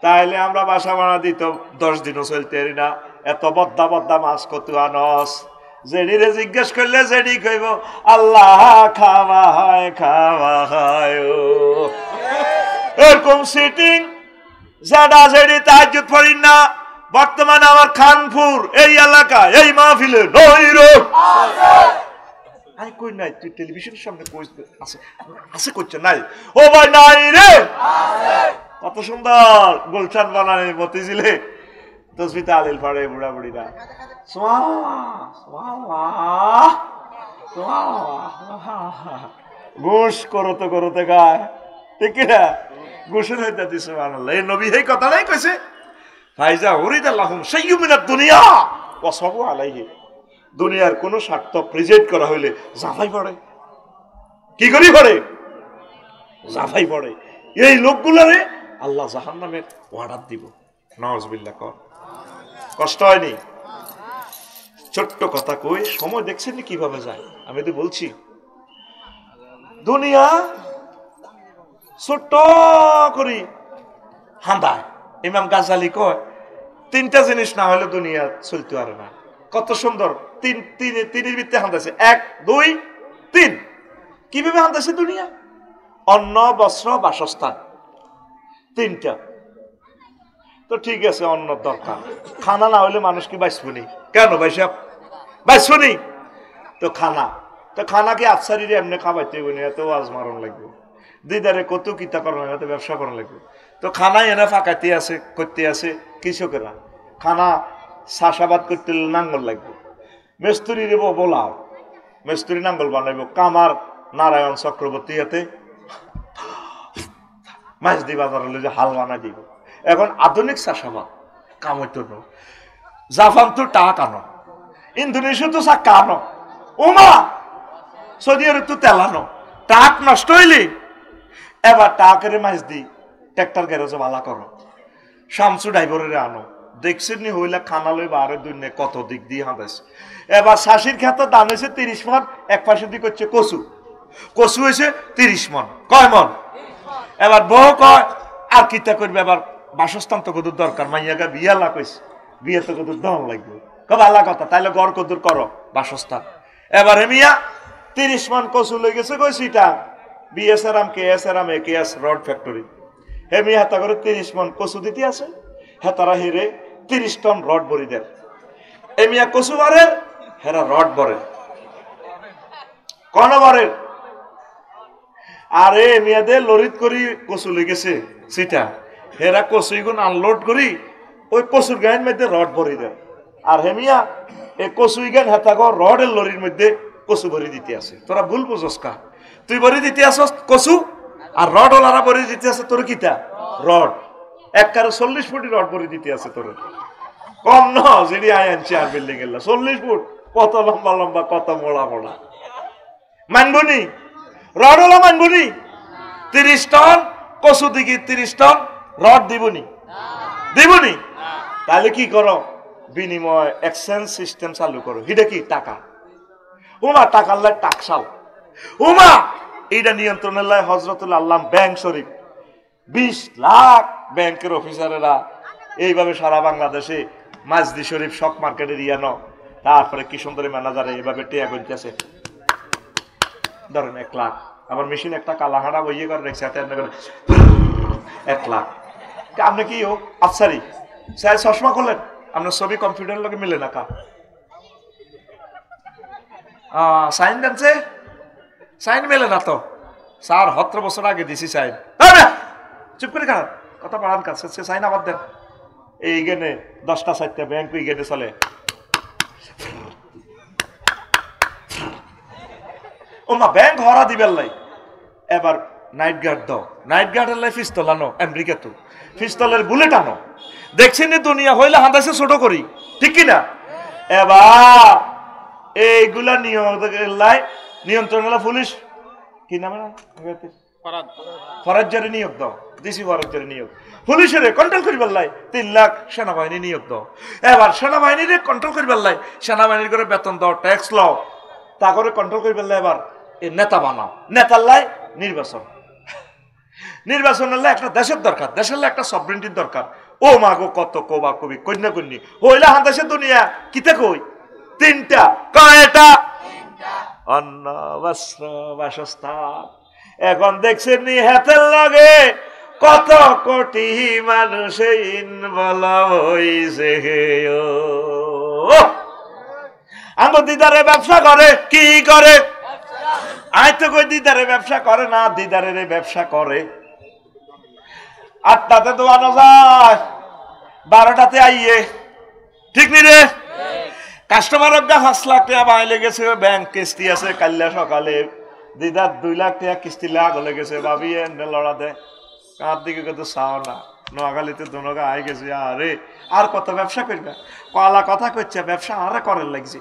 তাইলে আমরা বাসা ভাড়া দিত 10 দিনও চলতে পারি না, এত বদ্দা বদ্দা মাছ কত আনস। জেডিরে জিজ্ঞেস করলে জেডি কইব আল্লাহ খাওয়া হয় এরকম সিটিং যারা জেডি তাহাজ্জুদ পড়ি না। বর্তমানে আমার খানপুর এই এলাকা এই মাহফিলে নইরো আই কই নাই, তুই টেলিভিশনের সামনে কইতে আছে কইছে নাই, ও ভাই নাই রে কত সুন্দর গুলশান বানানে মতিঝিলে তসবিহ তাহলিল পড়ে বুড়া বুড়িরা, সুবহানাল্লাহ সুবহানাল্লাহ ঘুষ করতে গায়, ঠিক না? ঘুষের হইতে দিছে সুবহানাল্লাহ। এই নবী এই কথাটাই কইছে, ফাইজা উরিদা লাহুম শাইয়ুম মিনাদ দুনিয়া ওয়া সাবু আলাইহি, দুনিয়ার কোন স্বার্থ প্রেজেন্ট করা হইলে জাফাই পড়ে। কি করি পড়ে? জাফাই পড়ে। এই লোকগুলারে আল্লাহ জাহান্নামের অর্ডার দিব। নাউজুবিল্লাহ। কষ্ট হয়নি? ছোট্ট কথা কই, সময় দেখছেন কিভাবে যায়। আমি তো বলছি দুনিয়া ছোট্ট করি হাঁদায়। ইমাম গাজালি কয় 3টা জিনিস না হলে দুনিয়া চলতে পারে না। কত সুন্দর তিনের ভিত্তি হাঁদাইছে, 1 2 3। কিভাবে হাঁদাইছে দুনিয়া? অন্ন বস্ত্র বাসস্থান 3টা। তো ঠিক আছে, অন্য দরকার, খানা না হলে মানুষ কি বাঁচবনি? কেন ভাই সাহেব বাঁচবনি? তো খানা কি আফসারিরে এমনি খাবাইতে বনি, এত ওয়াজ মারণ লাগবে, দিদারে কত কিতা করার লাগবে, ব্যবসা করার লাগবে। তো খানা এনে ফাঁকাতে আছে করতে আছে কৃষকেরা, খানা চাষাবাদ করতে নাঙ্গল লাগবে, মেস্তুরি দেব বোলাও, মেস্তুরি নাঙ্গল বানাইব, কামার নারায়ণ চক্রবর্তী হাতে মাছ দি বাজার হলে যে হাল বানা দিব। এখন আধুনিক চাষাবাদ কাম হইতো না। জাপান তো টাক আনো, ইন্দোনেশিয়া তো চাক্কা আনো, ওমা সৌদি আরব তো তেল আনো। টাক নষ্ট হইলি এবার টাকের মাছ দি ট্রাক্টর গ্যারেজে বালা করো, শামসু ড্রাইভারের আনো। দেখছেন নি হইলে খানা লই বারে দুনিয়া কত দিক দিয়ে হাঁটাইছে। এবার শাশির খেতে দাম হয়েছে 30 মন, এক পাশে দিক হচ্ছে কচু, কচু হয়েছে 30 মন, কয় মন? এবার বউ কয় আর কিতা করবে, এবার বাসস্থান তো কদুর দরকার, মাইয়াগা বিয়া লাগ হয়েছে, বিয়ে তো কদুর দম লাগবে, কব আল্লাহ কথা, তাইলে গড় কদুর করো বাসস্থান। এবার মিয়া 30 মন কচু লই গেছে কই সিটা বিএসআরাম কেএসআরাম একেএস রড ফ্যাক্টরি। হে মিয়া হাতা করে 30 মন কচু দিতে আছে, হেতারা হিরে 30 টন রড ভরি দেন। এ মিয়া কচু বারের, হেরা রড ভরেন, কোন ভরেন? আরে মেয়েদের লরিত করি কচু লেগেছে সেটা, হেরা কচু গুণ আনলোড করি ওই কচুর গায়ের মধ্যে রড ভরি দেন। আর হেমিয়া এই কচু গান হেতাগ রডের লরির মধ্যে কচু ভরি দিতে আছে। তোরা ভুল বুঝস কা, তুই ভরি দিতে আসস কচু, আর রড ওলারা ভরি দিতে আছে তোর কিতা রড। এক কারো 40 ফুটি রড ভরি দিতে আছে তোর, কম ন যিনি আয় আনছি আর বিল্ডিং এর 40 ফুট, কত লম্বা লম্বা, কত মোড়া মোড়া, মানবনি রড হলো মানবনি? 30 টন কচু দিকে 30 টন রড দিবনি, দিবনি? তাহলে কি করো, বিনিময় এক্সচেঞ্জ সিস্টেম চালু করো। এটা কি টাকা? উমা টাকার লাই টাকসাল, উমা এইটা নিয়ন্ত্রণের লাই হজরতুল আল্লাহ ব্যাংক শরীফ 20 লাখ ব্যাংকের অফিসারেরা এইভাবে সারা বাংলাদেশে মাজদি শরীফ শক মার্কেটের ইয়ানো, তারপরে কি সুন্দরী ম্যানেজারে এইভাবে টিয়া গুনতেছে, ধরেন 1 লাখ। আমার মেশিন একটা কালাহাড়া বইয়ে করে রেখেছে 1 লাখ। আপনি কি ও আফসারি স্যার চশমা করলেন, আপনার ছবি কম্পিউটারের লোকে মিলে না কা সাইন দেনছে, সাইন মেলে না তো স্যার 17 বছর আগে দিছি সাইন। চুপ করে খারাপ কথা বাড়ান কাছে, সে সাইন আবার দেন। এই গেনে 10টা 4টা ব্যাংক ওই গেনে চলে, ওমা ব্যাংক হরা দিবেন লাই। এবার নাইট গার্ড দাও, নাইট গার্ডের লাই পিস্তল আনো, আমেরিকা তো পিস্তলের বুলেট আনো। দেখছেন দুনিয়া হইলে হাঁদাইছে ছোট করি, ঠিক কিনা? এবার এইগুলা নিয়ন্ত্রণ পুলিশ কি নামে ফরাজ্জারে নিয়োগ দাও, ডিসি ফরাজ্জারে নিয়োগ, পুলিশের কন্ট্রোল করিবার লাই 3 লাখ সেনাবাহিনী নিয়োগ দাও। এবার সেনাবাহিনীর কন্ট্রোল করিবার লাই সেনাবাহিনীর করে বেতন দাও, ট্যাক্স লাও, তা করে কন্ট্রোল করিবার লাই এবার নেতা বানাও, নেতার লাই নির্বাচন, নির্বাচনের লাই একটা দেশের দরকার, দেশের লাই একটা সভরেন্টির দরকার। ও মাগো কত কবা কবি কন্যা কন্যা হইলে হান্দাসের দুনিয়া কিতে কই 3টা, কয়টা? অন্ন বস্ত্র বাসস্থান। এখন দেখছেন নি হাতের লগে কত কোটি মানুষ ইনভলভ হইছে। আমার দিদারে ব্যবসা করে, কি করে? আয় তো কই দিদারে ব্যবসা করে না, দিদারের ব্যবসা করে। 8টাতে দোয়ানো যায়, 12টাতে আইয়ে, ঠিক নি রে? কাস্টমার 5 লাখ টাকা বাইলে গেছে, ব্যাংক কিস্তি আছে, কাল্লা সকালে দিদার 2 লাখ টাকা কিস্তি লাগ হলে গেছে, ভাবি এনে লড়া দে কার দিকে কত চাও না, নোয়াখালীতে দুনগা আই গেছে। আরে আর কত ব্যবসা করবে, কলা কথা করছে, ব্যবসা আরে করার লাগছে।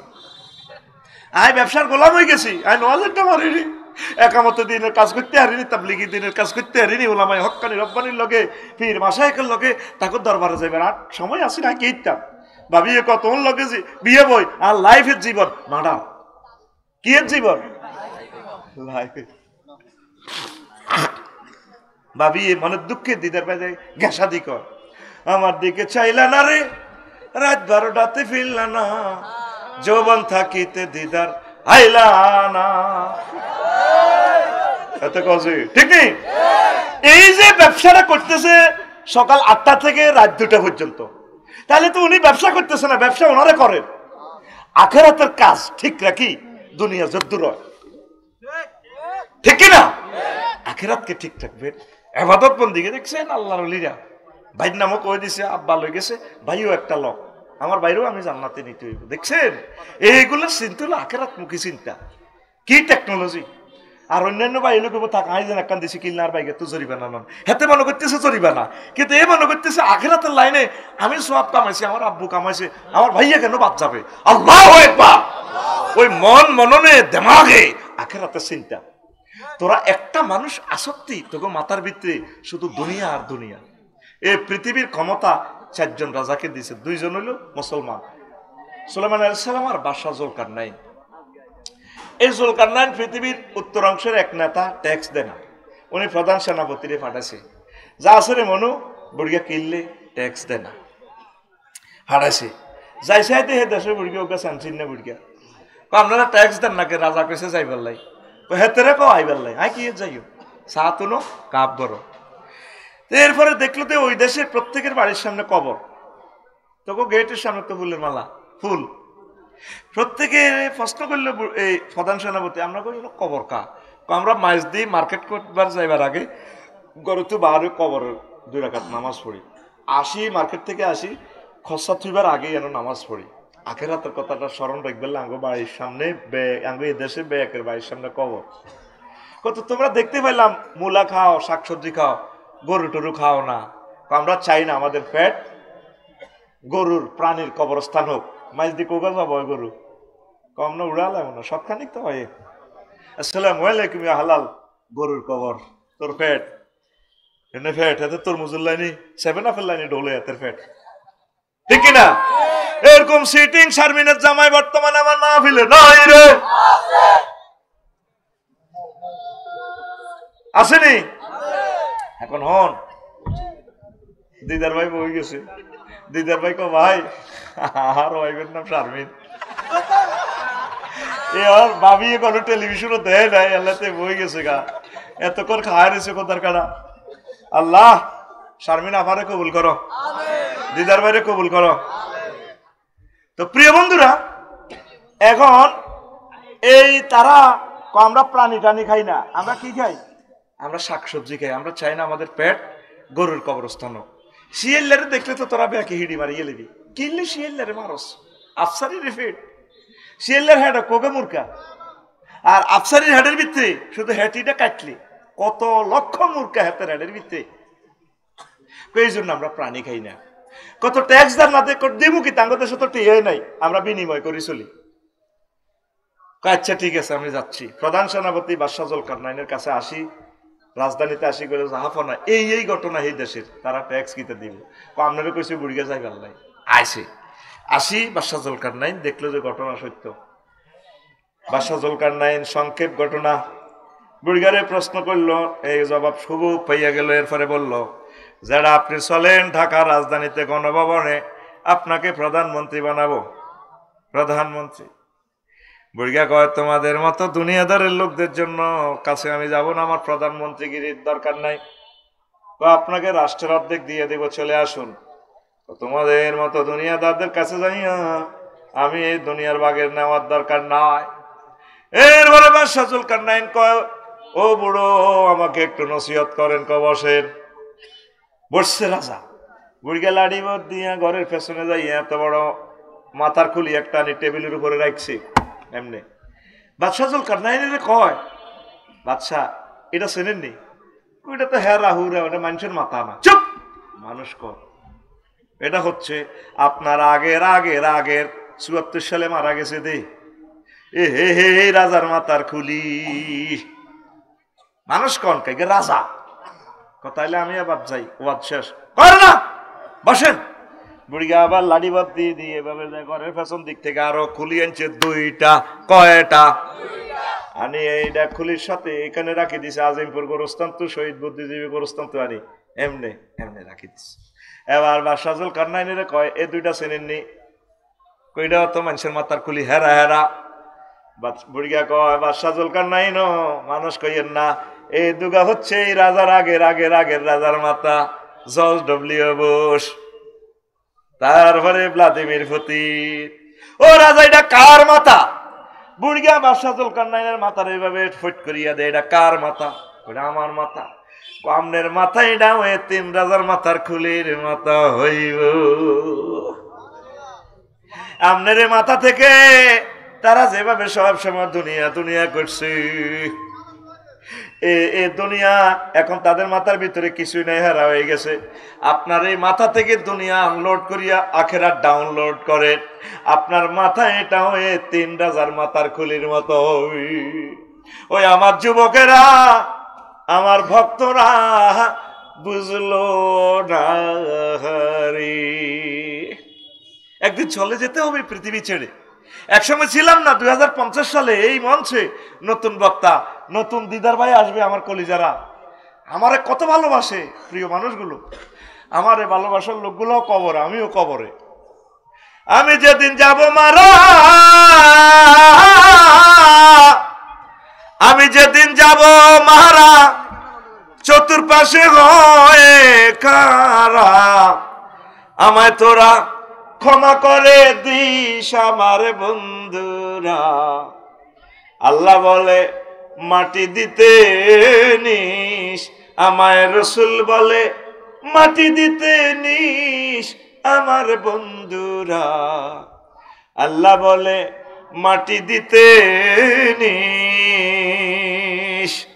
আই ব্যবসার গোলাম হয়ে গেছি, আই নোয়াজেরটা মারিনি, একামত দিনের কাজ করতে হারিনি, তাবলিগি দিনের কাজ করতে হারিনি, ওলামাই হক্কানি রব্বানির লগে পীর মাশায়েখের লগে তাকে দরবারে যাইবার আর সময় আছে না, কেইতাম ভাবি কত লগে বিয়ে বই আর লাইফের জীবন মাডা কি এর জীবন লাইফের ভাবি মনের দুঃখে দিদার বাজে ঘেঁষা দিক আমার দিকে চাইলা না রে, রাত 12টাতে ফিরলা না, যৌবন থাকিতে দিদার আইলা না। ঠিক নেই? এই যে ব্যবসাটা করতেছে সকাল 8টা থেকে রাত 2টা পর্যন্ত, তাহলে তো উনি ব্যবসা করতেছে না, ব্যবসা ওনারে করেন। আখিরাতের কাজ ঠিক রাখি দুনিয়া যদ্দুর হয়, ঠিক না? আখিরাতকে ঠিক রাখবেন, ইবাদত বন্দিকে দেখছেন আল্লাহর ওলিরা ভাই নামও কই দিছে, আব্বা লই গেছে, ভাইও একটা লোক, আমার বাইরেও আমি জান্নাতে নিতে হইব। দেখছেন এইগুলোর চিন্তা হলো আখিরাত মুখী চিন্তা, কি টেকনোলজি। আর অন্যান্য ভাই লোক থাক আই যেন একখান দিছি কিলনার বাইকে তো জরিমানা নন হেতে মনে করতেছে জরিমানা কিন্তু এ মনে করতেছে আখিরাতের লাইনে আমি সব কামাইছি আমার আব্বু কামাইছে আমার ভাইয়া কেন বাদ যাবে আল্লাহু আকবার ওই মননে দেমাগে আখিরাতের চিন্তা তোরা একটা মানুষ আসক্তি তোকে মাথার ভিতরে শুধু দুনিয়া আর দুনিয়া এই পৃথিবীর ক্ষমতা 4 জন রাজাকে দিয়েছে 2 জন হইল মুসলমান সুলাইমান আলাইহিস সালাম আর বাদশা জুলকারনাইন এই জুলকারনাইন পৃথিবীর উত্তরাংশের এক নেতা ট্যাক্স দেয় না উনি প্রধান সেনাপতিরে পাঠাইছে যা আছে রে মনু বুড়িয়া কিনলে ট্যাক্স দেয় না হারাইছে যাই চাইতে হে দেশের বুড়িয়া ওকে সানছিন না বুড়িয়া আপনারা ট্যাক্স দেন নাকি রাজা কইছে যাইবার লাই হেতেরে কো আইবার লাই আই কি যাইও চা তুনো কাপ বড় এরপরে দেখলো তো ওই দেশের প্রত্যেকের বাড়ির সামনে কবর তোকে গেটের সামনে তো ফুলের মালা ফুল প্রত্যেকে প্রশ্ন করলো এই প্রধান সেনাপতি আমরা করি কবর কা আমরা মাছ দিয়ে মার্কেট করবার যাইবার আগে গরু তো বাহারে কবর 2 রাকাত নামাজ পড়ি আসি মার্কেট থেকে আসি খসা থুইবার আগে যেন নামাজ পড়ি আখেরাতের কথাটা স্মরণ রাখবে আঙ্গো বাড়ির সামনে আঙ্গো এই দেশে বেকের বাড়ির সামনে কবর কত তোমরা দেখতে পেলাম মূলা খাও শাকসবজি খাও গরু টরু খাও না আমরা চাই না আমাদের পেট গরুর প্রাণীর কবরস্থান হোক মাছ দিয়ে কোগা যাবো গরু কম না উড়ালাম না সবখানিক তো হয় আসসালামু আলাইকুম ইয়া হালাল গরুর কবর তোর পেট এনে পেট এতে তোর মুজুল্লাইনি 7 আপেল লাইনি ঢোলে এতের পেট ঠিক না এরকম সিটিং শারমিনের জামাই বর্তমানে আমার মাহফিলে নাই রে আসেনি এখন হন দিদার ভাই বই গেছে দিদার ভাই কো ভাই আর ওয়াইফের নাম শারমিন এ আর ভাবি কোনো টেলিভিশনও দেয় নাই আল্লাহতে বই গেছে গা এতক্ষণ খায় রয়েছে কোথার কাটা আল্লাহ শারমিন আফারে কবুল করো দিদার ভাইরে কবুল করো তো প্রিয় বন্ধুরা এখন এই তারা আমরা প্রাণী টানি খাই না আমরা কি খাই আমরা শাকসবজি খাই আমরা চাই না আমাদের পেট গরুর কবরস্থান শিয়াল্লারে দেখলে তো তোরা ব্যাকে হিড়ি মারিয়ে লিবি কিনলে শিয়াল্লারে মারস আফসারি রিফিট শিয়াল্লার হেড কোকে মুরকা আর আফসারির হেডের ভিতরে শুধু হেটিটা কাটলি কত লক্ষ মুরকা হেতের হেডের ভিতরে এই জন্য আমরা প্রাণী খাই না কত ট্যাক্স দাম না দেবো কি তাঙ্গ দেশে তো টিয়ে নাই আমরা বিনিময় করি চলি আচ্ছা ঠিক আছে আমি যাচ্ছি প্রধান সেনাপতি বাদশা জুলকারনাইনের কাছে আসি রাজধানীতে আসি করে জাহাফনা এই ঘটনা এই দেশের তারা ট্যাক্স কিতে দিব আপনারা কইছে বুড়িয়া যাই পারলাই আইসে আসি বাদশা জুলকারনাইন দেখলো যে ঘটনা সত্য বাদশা জুলকারনাইন সংক্ষেপ ঘটনা বুড়িয়ারে প্রশ্ন করলো এই জবাব শুভ পাইয়া গেল এরপরে বলল যারা আপনি চলেন ঢাকা রাজধানীতে গণভবনে আপনাকে প্রধানমন্ত্রী বানাবো প্রধানমন্ত্রী বুড়িয়া কয় তোমাদের মতো দুনিয়াদারের লোকদের জন্য কাছে আমি যাব না আমার প্রধানমন্ত্রীগিরির দরকার নাই আপনাকে রাষ্ট্রের অর্ধেক দিয়ে দেব চলে আসুন তোমাদের মতো দুনিয়াদারদের কাছে যাইয়া আমি এই দুনিয়ার বাগের নেওয়ার দরকার নাই এরপরে বাদশা জুলকারনাইন কয় ও বুড়ো আমাকে একটু নসিহত করেন বসেন বসছে রাজা বুড়িয়া লাড়ি বদ দিয়া ঘরের পেছনে যাইয়া এত বড় মাথার খুলি একটা আনি টেবিলের উপরে রাখছি এমনি বাদশা জুলকারনাইনের কয় বাদশা এটা চেনেননি ওইটা তো হ্যাঁ রাহুরা ওটা মানুষের মাথা না চুপ মানুষ কর এটা হচ্ছে আপনার আগের ৭৪ সালে মারা গেছে দে এ হে হে রাজার মাথার খুলি মানুষ কন কে রাজা কথাইলে আমি আবার যাই ওয়াদ শেষ কর না বসেন বুড়িয়া আবার লাড়ি বাদ দিয়ে দিয়ে এভাবে ঘরের পেছন দিক থেকে আরো খুলি আনছে 2টা কয়টা আনি এইটা খুলির সাথে এখানে রাখি দিছে আজিমপুর গোরস্থান তো শহীদ বুদ্ধিজীবী গোরস্থান তো আনি এমনি রাখি দিছে এবার বাদশা জুলকারনাইনের কয় এই 2টা চেনেননি কইটা তো মানুষের মাথার খুলি হেরা বুড়িয়া কয় বাদশা জুলকারনাইন মানুষ কইয়েন না এই দুগা হচ্ছে এই রাজার আগের রাজার মাথা জর্জ ডব্লিউ বুশ তারপরে ভ্লাদিমির পুতিন ও রাজা এটা কার মাথা বুড়িয়া বাদশা জুলকারনাইনের মাথার এইভাবে ফট করিয়া দেয় এটা কার মাথা ওটা আমার মাথা আমনের মাথায় ডাও এ 3 রাজার মাথার খুলির মাথা হইব আমনের মাথা থেকে তারা যেভাবে সব সময় দুনিয়া করছে এ দুনিয়া এখন তাদের মাথার ভিতরে কিছুই নাই, হারা হয়ে গেছে। আপনার এই মাথা থেকে দুনিয়া আনলোড করিয়া আখেরাত ডাউনলোড করে, আপনার মাথা এটা হয়ে 3 রাজার মাথার খুলির মতো হবে। ওই আমার যুবকেরা, আমার ভক্তরা বুঝলো না রে। একদিন চলে যেতে হবে পৃথিবী ছেড়ে। একসময় ছিলাম না 2050 সালে এই মঞ্চে নতুন বক্তা, নতুন দিদার ভাই আসবে। আমার কলিজারা আমারে কত ভালোবাসে, প্রিয় মানুষগুলো, আমারে ভালোবাসার লোকগুলো কবরে, আমিও কবরে। আমি যেদিন যাব মারা, আমি যেদিন যাব মারা, চতুর্পাশে হয়ে কারা, আমায় তোরা ক্ষমা করে দিস আমার বন্ধুরা। আল্লাহ বলে মাটি দিতে নিস, আমায় রসুল বলে মাটি দিতে নিস আমার বন্ধুরা। আল্লাহ বলে মাটি দিতে নিস।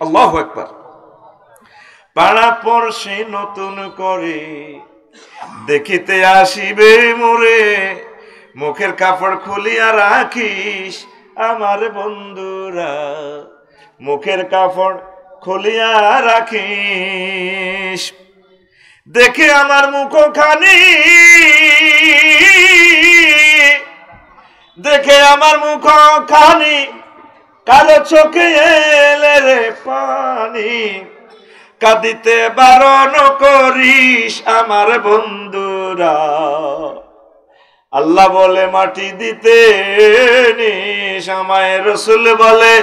আল্লাহু আকবার। পাড়া পড়শি নতুন করে দেখিতে আসিবে মোরে, মুখের কাপড় খুলিয়া রাখিস আমার বন্ধুরা, মুখের কাপড় খুলিয়া রাখিস। দেখে আমার মুখখানি, দেখে আমার মুখখানি, কালো চোখে এলে রে পানি, কাঁদিতে বারণ করিস আমার বন্ধুরা। আল্লাহ বলে মাটি দিতে নিস, আমায় রসুল বলে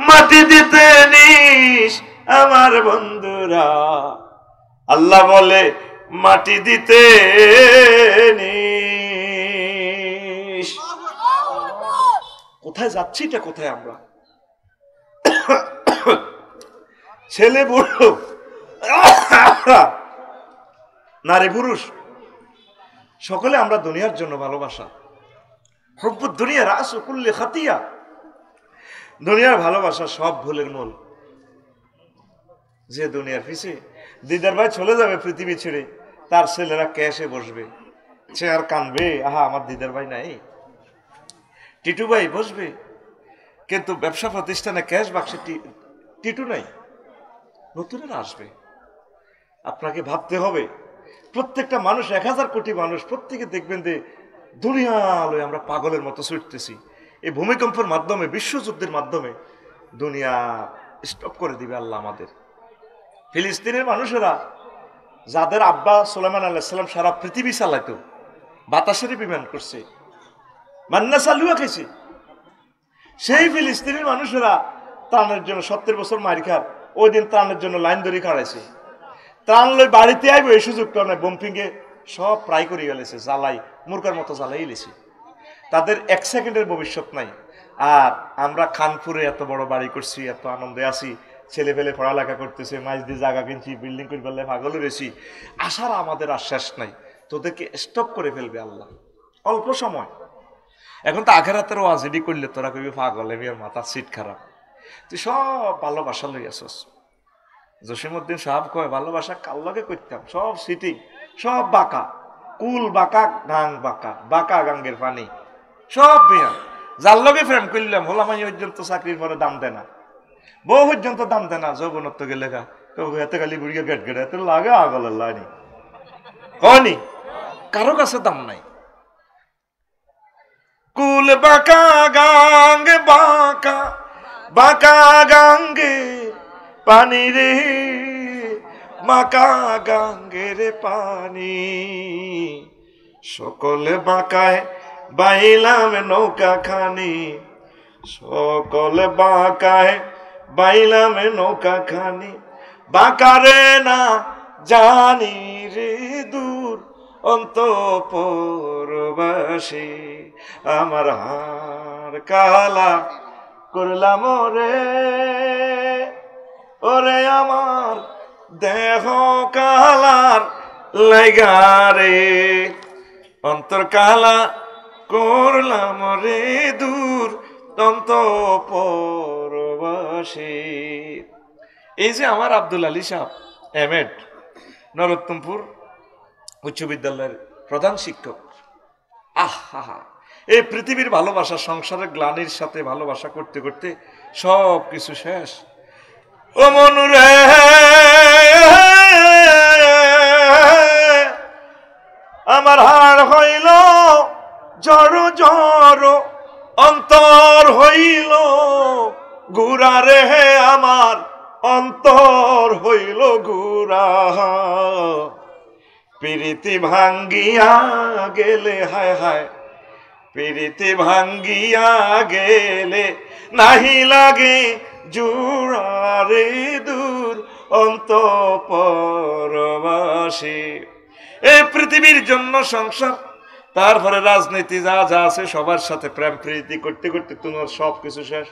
মাটি দিতে নিস আমার বন্ধুরা। আল্লাহ বলে মাটি দিতে নিস। কোথায় যাচ্ছি, এটা কোথায় আমরা? ছেলে বুড়ো, নারী পুরুষ সকলে আমরা দুনিয়ার জন্য ভালোবাসা। হুব্বুদ দুনিয়া রাসু কুল্লি খাতিয়া। দুনিয়ার ভালোবাসা সব ভুলের মূল। যে দুনিয়ার পিছে দিদার ভাই চলে যাবে পৃথিবী ছেড়ে, তার ছেলেরা ক্যাশে বসবে, সে আর কানবে, আহা আমার দিদার ভাই নাই। টিটু ভাই বসবে, কিন্তু ব্যবসা প্রতিষ্ঠানে ক্যাশ বাক্সে টিটু নাই। নতুনের আসবে। আপনাকে ভাবতে হবে, প্রত্যেকটা মানুষ 1000 কোটি মানুষ, প্রত্যেকে দেখবেন যে দুনিয়া আলোয় আমরা পাগলের মতো ছুটতেছি। এই ভূমিকম্পের মাধ্যমে, বিশ্বযুদ্ধের মাধ্যমে দুনিয়া স্টপ করে দিবে আল্লাহ আমাদের। ফিলিস্তিনের মানুষেরা, যাদের আব্বা সুলাইমান আলাইহিস সালাম সারা পৃথিবী চালাইতো, বাতাসের বিমান করছে, মান্না চালুয়া খাইছে, সেই ফিলিস্তিনের মানুষেরা ত্রাণের জন্য 70 বছর মারি খার, ওই দিন ত্রাণের জন্য লাইন ধরে খাড়াইছে। ত্রাণ লই বাড়িতে আইব, এই সুযোগটা নয়, বোমফিংয়ে সব প্রায় করে গেলেছে, জ্বালাই মুরগার মতো জ্বালাই লেছে। তাদের 1 সেকেন্ডের ভবিষ্যৎ নাই। আর আমরা খানপুরে এত বড় বাড়ি করছি, এত আনন্দে আছি, ছেলে পেলে পড়ালেখা করতেছে, মাঝ দিয়ে জায়গা কিনছি, বিল্ডিং করে ফেললে পাগল হয়েছি, আশার আমাদের আর শেষ নাই। তোদেরকে স্টপ করে ফেলবে আল্লাহ অল্প সময়। এখন তো আখেরাতের ওয়াজ এডি করলে তোরা কবি পাগল, এমনি আর মাথার সিট খারাপ। তুই সব ভালোবাসা লই আসস। জসিমউদ্দিন সাহেব কয় ভালোবাসা কার লগে করতাম, সব সিটিং, সব বাঁকা, কুল বাঁকা, গাং বাঁকা, বাঁকা গাঙ্গের পানি, সব বিয়া। যার লগে ফ্রেন্ড করলাম হলাম, আমি পর্যন্ত চাকরির পরে দাম দেয় না, বউ পর্যন্ত দাম দেয় না, যৌবনত্ব গেলে এতে খালি বুড়িয়ে গেট গেটে এত লাগে আগলের লাইনি কয়নি, কারো কাছে দাম নাই। কুল বাঁকা গাঙ্গ বাঁকা, বাঁকা গাঙ্গে পানি রে, বাঁকা গাঙ্গের পানি, সকলে বাঁকায় বাইলাম নৌকা খানি, সকলে বাঁকায় বাইলাম নৌকা খানি, বাঁকারে না জানি রে দূর অন্তঃপুরবাসী, আমার হার কালা করলাম রে, ওরে আমার দেহ কালার লাইগারে, অন্তর কালা করলাম রে দূর অন্তঃপুরবাসী। এই যে আমার আব্দুল আলী সাহেব এমএড, নরোত্তমপুর উচ্চ বিদ্যালয়ের প্রধান শিক্ষক, আহা, এই পৃথিবীর ভালোবাসা, সংসারের গ্লানির সাথে ভালোবাসা করতে করতে সব কিছু শেষ। ও মনুরে আমার হাড় হইল জড় জড়, অন্তর হইল গুড়া রে, আমার অন্তর হইল গুড়া। প্রীতি ভাঙ্গিয়া গেলে, হায় হায়, প্রীতি ভাঙ্গিয়া গেলে নাহি লাগে জুড়ারে দূর অন্তঃপরবাসী। এই পৃথিবীর জন্য সংসার, তারপরে রাজনীতি, যা যা আছে সবার সাথে প্রেম প্রীতি করতে করতে তোমার সবকিছু শেষ।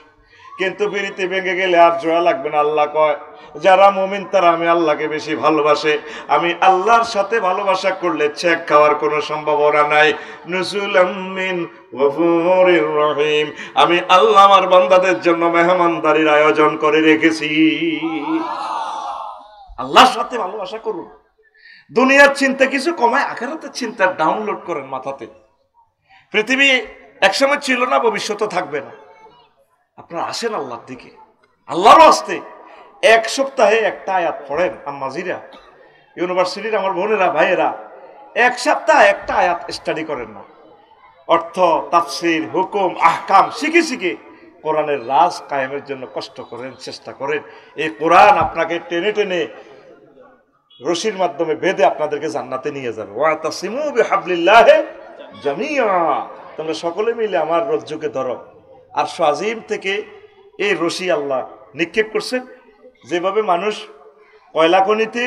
কিন্তু প্রীতি ভেঙে গেলে আর জোয়া লাগবে না। আল্লাহ কয়, যারা মুমিন তারা আমি আল্লাহকে বেশি ভালোবাসে। আমি আল্লাহর সাথে ভালোবাসা করলে চেক খাওয়ার কোনো সম্ভাবনা নাই। নুজুলাম মিন গফুরির রহিম, আমি আল্লাহ আমার বান্দাদের জন্য মেহমানদারির আয়োজন করে রেখেছি। আল্লাহর সাথে ভালোবাসা করুন। দুনিয়ার চিন্তা কিছু কমায়, আখিরাতের চিন্তা ডাউনলোড করেন মাথাতে। পৃথিবী একসময় ছিল না, ভবিষ্যতে থাকবে না। আপনারা আসেন আল্লাহর দিকে, আল্লাহর হস্তে। এক সপ্তাহে একটা আয়াত পড়েন আম্মাজিরা, ইউনিভার্সিটির আমার বোনেরা ভাইয়েরা, এক সপ্তাহে একটা আয়াত স্টাডি করেন না। অর্থ, তাফসির, হুকুম, আহকাম শিখে শিখে কোরআনের রাজ কায়েমের জন্য কষ্ট করেন, চেষ্টা করেন। এই কোরআন আপনাকে টেনে টেনে রশির মাধ্যমে বেঁধে আপনাদেরকে জান্নাতে নিয়ে যাবে। ওয়াতাসিমু বিহাবলিল্লাহি জামিয়া, তোমরা সকলে মিলে আমার রজ্জুকে ধরো। আর আজিম থেকে এই রশি আল্লাহ নিক্ষেপ করছেন। যেভাবে মানুষ কয়লা খনিতে,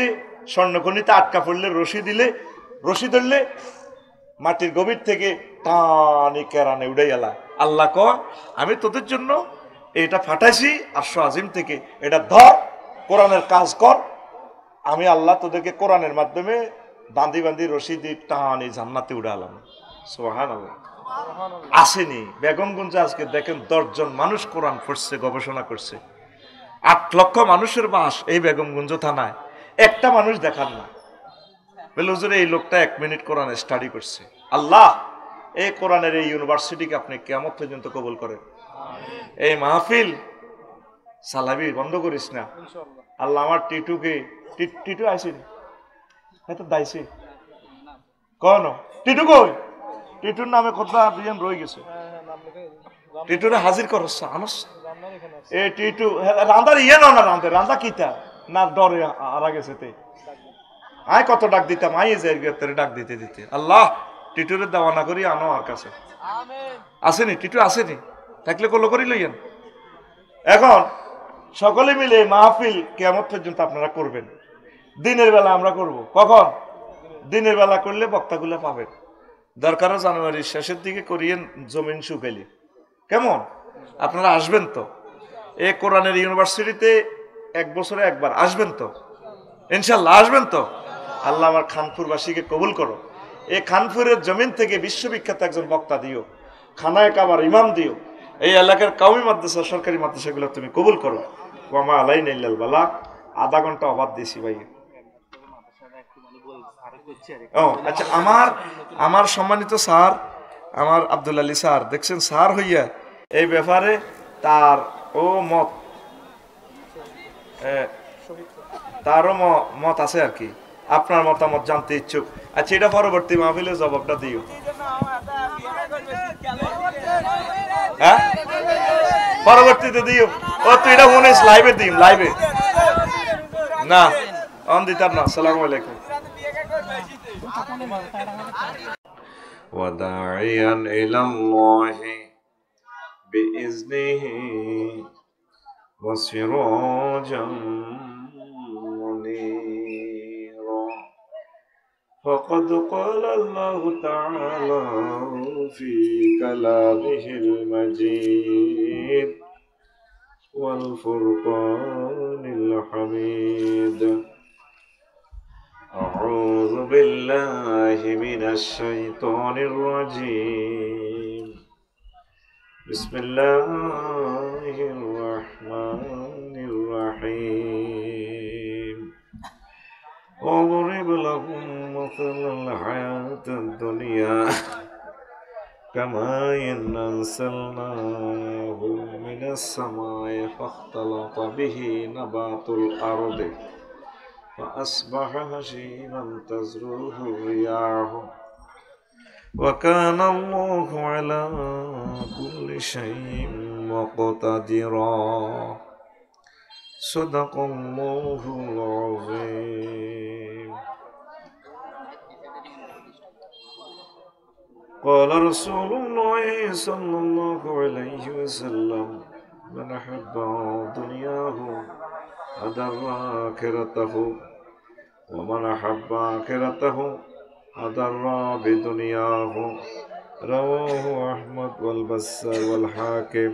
স্বর্ণ খনিতে আটকা পড়লে রশি দিলে, রশি ধরলে মাটির গভীর থেকে টানি কেরানে উড়ে গেলা। আল্লাহ কয়, আমি তোদের জন্য এটা ফাটাইছি আরশ আজিম থেকে, এটা ধর, কোরআনের কাজ কর। আমি আল্লাহ তোদেরকে কোরআনের মাধ্যমে বাঁধি বাঁধি রশি দিয়ে টানি জান্নাতে উড়ালাম। সুবহানাল্লাহ। আসেনি বেগমগঞ্জে আজকে দেখেন 10 জন মানুষ কোরআন পড়ছে, গবেষণা করছে। 8 লক্ষ মানুষের বাস এই বেগমগঞ্জ থানায়, একটা মানুষ দেখান না। বলে হুজুর এই লোকটা 1 মিনিট কোরআন স্টাডি করছে। আল্লাহ এই কোরআনের এই ইউনিভার্সিটিকে আপনি কিয়ামত পর্যন্ত কবুল করেন। এই মাহফিল সালাবি বন্ধ করিস না আল্লাহ। আমার টিটুকে, টিটু আইসিনি হয়তো দাইছি কোন টিটু কই? টিটুর নামে কথা দুজন রয়ে গেছে। টিটুরে হাজির করস আনস। এ টিটু রান্দার ইয়ে না রান্দা কিতা না ডরে হারা গেছে। তে আয় কত ডাক দিতাম, আই যে ডাক দিতে দিতে। আল্লাহ টিটুরে দেওয়া না করি আনো আর কাছে। আসেনি টিটু, আসেনি, থাকলে কল করি লইয়েন। এখন সকলে মিলে মাহফিল কিয়ামত পর্যন্ত আপনারা করবেন। দিনের বেলা আমরা করব। কখন? দিনের বেলা করলে বক্তাগুলো পাবেন। দরকারও জানুয়ারির শেষের দিকে করিয়েন, জমিন শুকাইলে। কেমন? আপনারা আসবেন তো? এই কোরআনের ইউনিভার্সিটিতে 1 বছরে একবার আসবেন তো? ইনশাল্লাহ আসবেন তো? আল্লাহ আমার খানপুরবাসীকে কবুল করো। এই খানপুরের জমিন থেকে বিশ্ববিখ্যাত একজন বক্তা দিও, খানায় কাবার ইমাম দিও। এই এলাকার কাউমি মাদ্রাসা, সরকারি মাদ্রাসাগুলো তুমি কবুল করো। ওয়ামা আলাইনা ইল্লাল বালাগ। আধা ঘন্টা অবাদ দিয়েছি ভাই। ও আচ্ছা, আমার সম্মানিত স্যার, আমার আব্দুল আলী স্যার, দেখছেন স্যার হইয়া এই ব্যাপারে তার ও মত, তারও মত আছে আর কি। আপনার মতামত জানতে ইচ্ছুক। আচ্ছা, এটা পরবর্তী মাহফিলে জবাবটা দিও। হ্যাঁ, পরবর্তীতে দিও। ও তুই এটা মনে লাইভে দিম, লাইভে না অন দিতাম না। আসসালামু আলাইকুম। وداعيا إلى الله بإذنه وسراجا منيرا فقد قال الله تعالى في كلامه المجيد والفرقان الحميد أعوذ بالله من الشيطان الرجيم بسم الله الرحمن الرحيم أنزلناه من السماء فاختلط به نبات الأرض فأصبح هشيما تذروه الرياح وكان الله على كل شيء مقتدرا صدق الله العظيم قال رسول الله صلى الله عليه وسلم من أحب دنياه أدر آخرته ومن أحب آخرته أدر بدنياه رواه أحمد والبزار والحاكم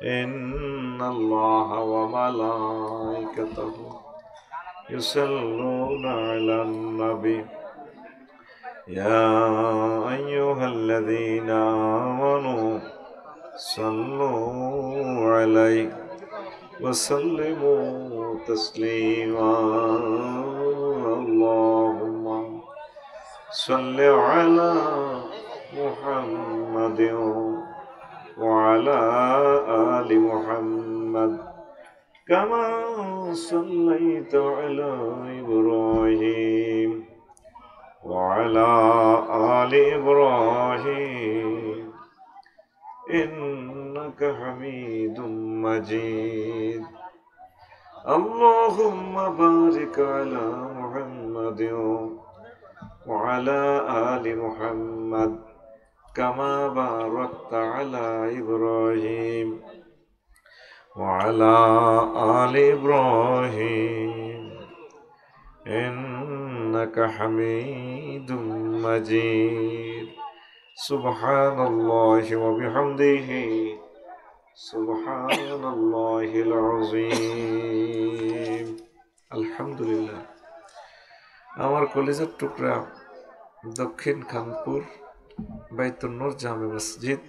إن الله وملائكته يصلون على النبي يا أيها الذين آمنوا صلوا عليه وسلموا تسليما اللهم صل على محمد وعلى آل محمد كما صليت على إبراهيم وعلى آل إبراهيم إنك حميد مجيد اللهم بارك على محمد وعلى آل محمد كما باركت على إبراهيم وعلى آل إبراهيم إنك حميد مجيد سبحان الله وبحمده سبحان الله العظيم الحمد لله আমার কলেজের টুকরা দক্ষিণ খানপুর বাইতুন নূর জামে মসজিদ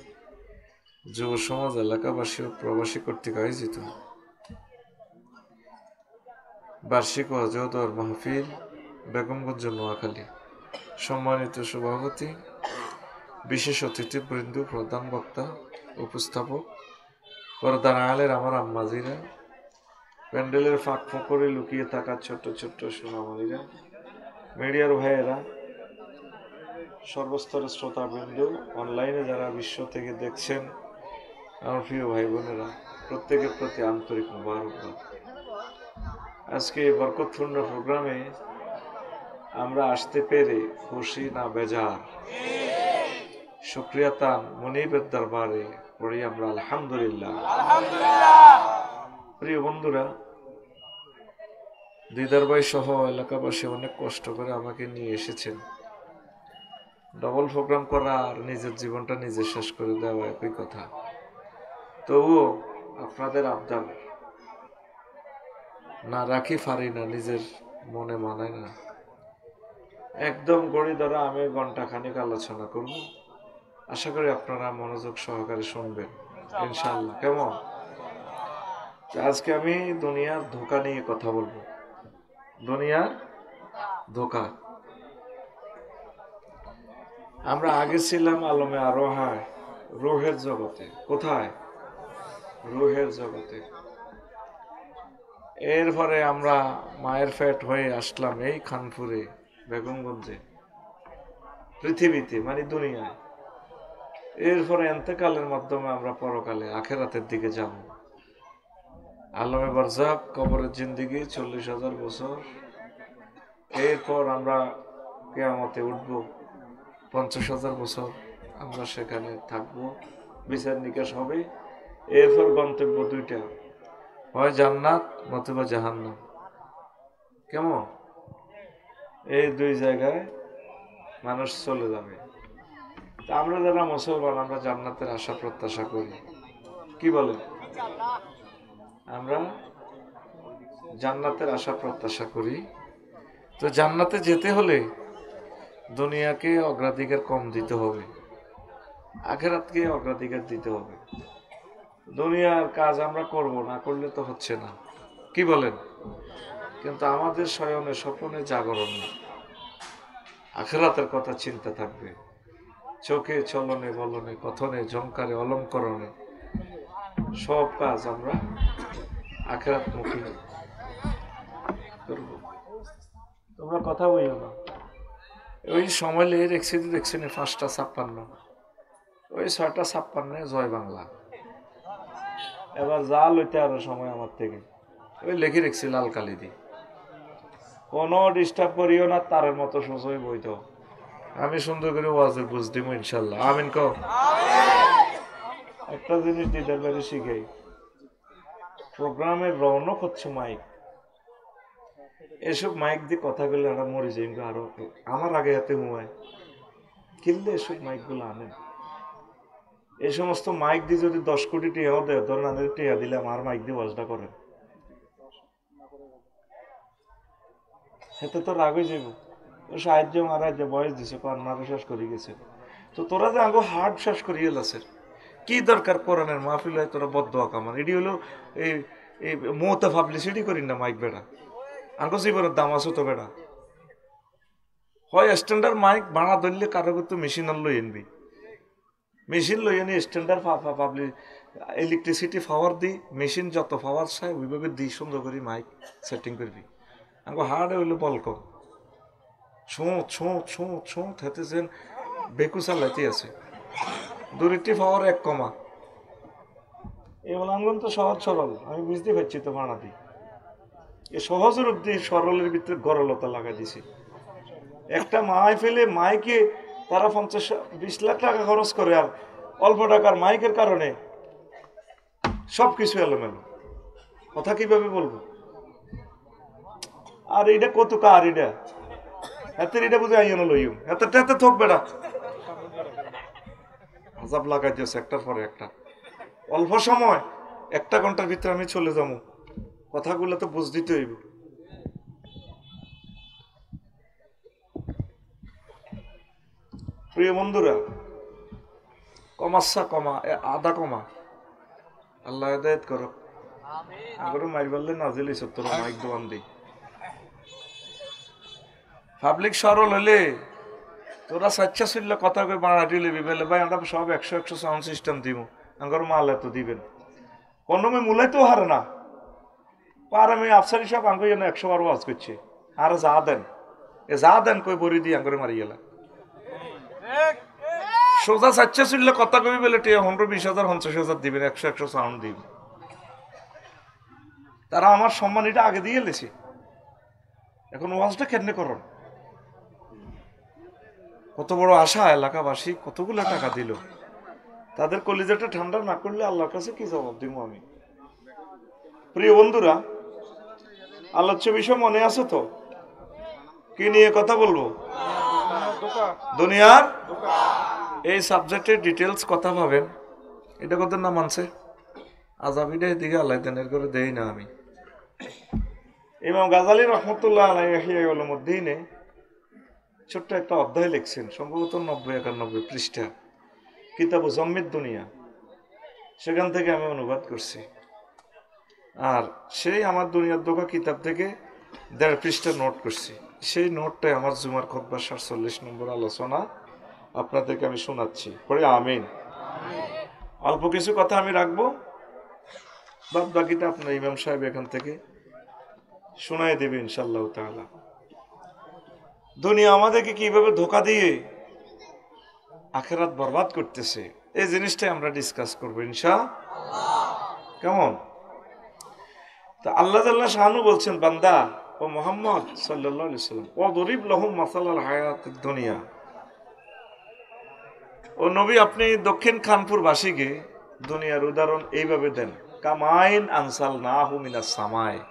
যুব সমাজ এলাকাবাসী ও প্রবাসী কর্তৃক আয়োজিত বার্ষিক ওয়াজদার মাহফিল বেগমগঞ্জ নোয়াখালী সম্মানিত সভাপতি বিশেষ অতিথিবৃন্দ প্রধান বক্তা উপস্থাপক পর্দার আলের আমার আম্মাজিরা প্যান্ডেলের ফাঁক ফোকরে লুকিয়ে থাকা ছোট্ট ছোট্ট সোনামণিরা মিডিয়ার ভাইয়েরা সর্বস্তরের শ্রোতাবৃন্দ অনলাইনে যারা বিশ্ব থেকে দেখছেন আমার প্রিয় ভাই বোনেরা প্রত্যেকের প্রতি আন্তরিক মোবারকবাদ আজকে এই বরকতপূর্ণ প্রোগ্রামে আমরা আসতে পেরে খুশি না বেজার শুকরিয়া তান মুনিবের দরবারে পড়ি আমরা আলহামদুলিল্লাহ প্রিয় বন্ধুরা দিদার ভাই সহ এলাকাবাসী অনেক কষ্ট করে আমাকে নিয়ে এসেছেন ডবল প্রোগ্রাম করা আর নিজের জীবনটা নিজে শেষ করে দেওয়া একই কথা তবুও আপনাদের আবদার না রাখি পারি না নিজের মনে মানায় না একদম গড়ি ধরা আমি ঘন্টা খানিক আলোচনা করব আশা করি আপনারা মনোযোগ সহকারে শুনবেন ইনশাআল্লাহ কেমন আজকে আমি দুনিয়ার ধোঁকা নিয়ে কথা বলবো দুনিয়ার ধোঁকা আমরা আগে ছিলাম আলমে আরোহায় রুহের জগতে কোথায় রুহের জগতে এরপরে আমরা মায়ের ফ্যাট হয়ে আসলাম এই খানপুরে বেগমগঞ্জে পৃথিবীতে মানে দুনিয়ায় এরপরে এন্তেকালের মাধ্যমে আমরা পরকালে আখেরাতের দিকে যাব আলমে বারজাক কবরের জিন্দেগি 40,000 বছর এরপর আমরা কিয়ামতে উঠব 50,000 বছর আমরা সেখানে থাকবো বিচার নিকাশ হবে এরপর গন্তব্য দুইটা হয় জান্নাত নতুবা জাহান্নাম কেমন এই দুই জায়গায় মানুষ চলে যাবে তা আমরা যারা মুসলমান আমরা জান্নাতের আশা প্রত্যাশা করি কি বলেন আমরা জান্নাতের আশা প্রত্যাশা করি তো জান্নাতে যেতে হলে দুনিয়াকে অগ্রাধিকার কম দিতে হবে আখিরাতকে অগ্রাধিকার দিতে হবে দুনিয়ার কাজ আমরা করব না করলে তো হচ্ছে না কি বলেন কিন্তু আমাদের শয়নে স্বপ্নে জাগরণ আখিরাতের কথা চিন্তা থাকবে চোখে, চলনে, বলনে, কথনে, ঝংকারে, অলঙ্করণে সব কাজ আমরা আখিরাতমুখী করব। তোমরা কথা বইও না। ওই সময় লিয়ে দেখছি 5:56, ওই 6:56 জয় বাংলা। এবার যা লইতে আরো সময় আমার থেকে, ওই লিখে রেখছি লাল কালি দিয়ে, কোনো ডিস্টার্ব করিও না, তারের মতো সোজই বই দাও। আমি সুন্দর করে ওয়াজের বুঝ দিব ইনশাল্লাহ। আমিন কও। একটা জিনিস দিদার বাড়ি শিখাই, প্রোগ্রামের রৌনক হচ্ছে মাইক। এসব মাইক দিয়ে কথা বললে আমরা মরে যাই, আরো আমার আগে হাতে হুয়ায় কিনলে এসব মাইক গুলো আনেন। এই সমস্ত মাইক দিয়ে যদি 10 কোটি টিয়াও দেয়, ধরেন আমাদের টিয়া দিলে আমার মাইক দিয়ে ওয়াজটা করেন, এতে তো রাগ হয়ে যাবো। সাহায্য মারা যে বয়স দিছে, কন্যারে শেষ করে গেছে, তো তোরা যে আগে হার্ট শেষ করিয়ে লাসের কি দরকার? কোরআনের মাহফিল হয় তোরা বদদোয়া কামান, এটি হলো এই এই মৌতে পাবলিসিটি করি না মাইক বেড়া, আঙ্কো জীবনের দাম আছে তো বেড়া। হয় স্ট্যান্ডার্ড মাইক ভাড়া ধরলে কারো করতে মেশিন আর লই আনবি, মেশিন লই আনি স্ট্যান্ডার্ড পাবলিক ইলেকট্রিসিটি পাওয়ার দি, মেশিন যত পাওয়ার চাই ওইভাবে দিই, সুন্দর করে মাইক সেটিং করবি। আঙ্কো হার্ডে হইলো বলক ছোঁত ছোঁত ছোঁত ছোঁত হাতে যেন বেকু চালাইতে আছে, দূরেরটি পাওয়ার 1 কমা। এগুলো আঙ্গুন তো সহজ সরল, আমি বুঝতে পারছি তো ভাড়া দিই। এই সহজের অব্দি সরলের ভিতরে গরলতা লাগাই দিছি। একটা মাই ফেলে মাইকে তারা 50-20 লাখ টাকা খরচ করে, আর অল্প টাকার মাইকের কারণে সবকিছু এলোমেলো। কথা কিভাবে বলবো? আর এটা কত কার এটা এত, এটা বুঝে আইন লইম এত টেতে থক বেড়া আজাব লাগাই দিয়েছে একটার পরে একটা। অল্প সময় 1 ঘন্টার ভিতরে আমি চলে যাবো, কথাগুলো তো বুঝ দিতে হইব। প্রিয় বন্ধুরা, কমাচ্ছা কমা, আদা কমা, আল্লাহ হেদায়েত করো। আগরে মাইর বললে নাজিল হইছ তোর মাইক দোয়ান দিই। পাবলিক সরল হলে তোরা স্বেচ্ছা ছিল কথা কই বাড়াটি লিবি বলে ভাই আমরা সব 100 সাউন্ড সিস্টেম দিব, আঙ্গর মাল এত দিবেন, কোনো মে মূলাইতেও হারে না পার। আমি আফসারি সব আঙ্গ যেন 100 বার ওয়াজ করছে, আর যা দেন এ যা দেন কই বড়ি দিয়ে আঙ্গরে মারি গেলা। সোজা স্বেচ্ছা ছিল কথা কবি বলে 15-20 হাজার 50,000 দিবেন, 100 সাউন্ড দিবেন। তারা আমার সম্মান এটা আগে দিয়ে এলেছে, এখন ওয়াজটা কেমনে করন? কত বড় আশা এলাকাবাসী, কতগুলো টাকা দিল, তাদের কলিজাটা ঠান্ডা না করলে আল্লাহর কাছে কি জবাব দিব আমি? প্রিয় বন্ধুরা, আলোচ্য বিষয় মনে আছে তো? কি নিয়ে কথা বলবো? দুনিয়ার এই সাবজেক্টের ডিটেলস কথা ভাবেন, এটা কত না মানছে আজাবিটা এদিকে আল্লাহ দেনের করে দেই না আমি। ইমাম গাজালি রহমতুল্লাহ আলাইহি মধ্যে ছোট্ট একটা অধ্যায় লিখছেন, সম্ভবত 90-91 পৃষ্ঠা, কিতাব জম্মিদ দুনিয়া, সেখান থেকে আমি অনুবাদ করছি। আর সেই আমার দুনিয়ার দোকা কিতাব থেকে 1.5 পৃষ্ঠা নোট করছি। সেই নোটটাই আমার জুমার খুতবা 47 নম্বর আলোচনা আপনাদেরকে আমি শোনাচ্ছি, পরে আমিন। অল্প কিছু কথা আমি রাখবো, বাদ বাকিটা আপনার ইমাম সাহেব এখান থেকে শোনাই দেবে ইনশাআল্লাহ তাআলা। দুনিয়া আমাদেরকে কিভাবে ধোকা দিয়ে আখিরাত বরবাদ করতেছে, এই জিনিসটাই আমরা ডিসকাস করবো ইনশাআল্লাহ। কেমন? তা আল্লাহ তাআলা শানু বলছেন, বান্দা ও মুহাম্মদ সাল্লাল্লাহু আলাইহি ওয়াসাল্লাম ও দরিব লাহুম মাসালাল হায়াতিদ দুনিয়া, ও নবী আপনি দক্ষিণ খানপুর বাসীকে দুনিয়ার উদাহরণ এইভাবে দেন, কামাইন আনসালনাহু মিনাস সামায়।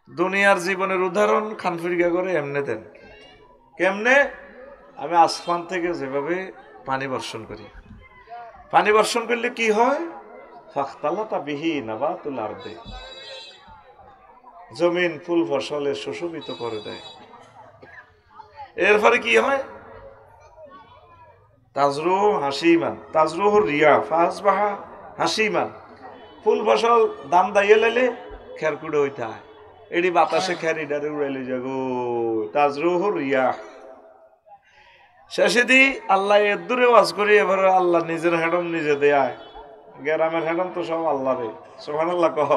দুনিয়ার জীবনের উদাহরণ খানফিরগা করে এমনে দেন। কেমনে? আমি আসমান থেকে যেভাবে পানি বর্ষণ করি, পানি বর্ষণ করলে কি হয়? ফাখতালাতা বিহি নাবাতুল আরদি, জমিন ফুল ফসলে সুশোভিত করে দেয়। এরপরে কি হয়? তাজরু হাসিমান, তাজরুহ রিয়া ফাসবাহা হাসিমান, ফুল ফসল দাম দাইয়ে লাইলে খেরকুড়ে হইতে হয়, এটি বাতাসে খের ইডারে উড়াইলে যাগো, তাজরুহ রিয়া। শেষে দি আল্লাহ এর দূরে ওয়াজ করি, এবারে আল্লাহ নিজের হেডম নিজে দেয়। গ্রামের হেডম তো সব আল্লাহ রে, সুবহানাল্লাহ কহ।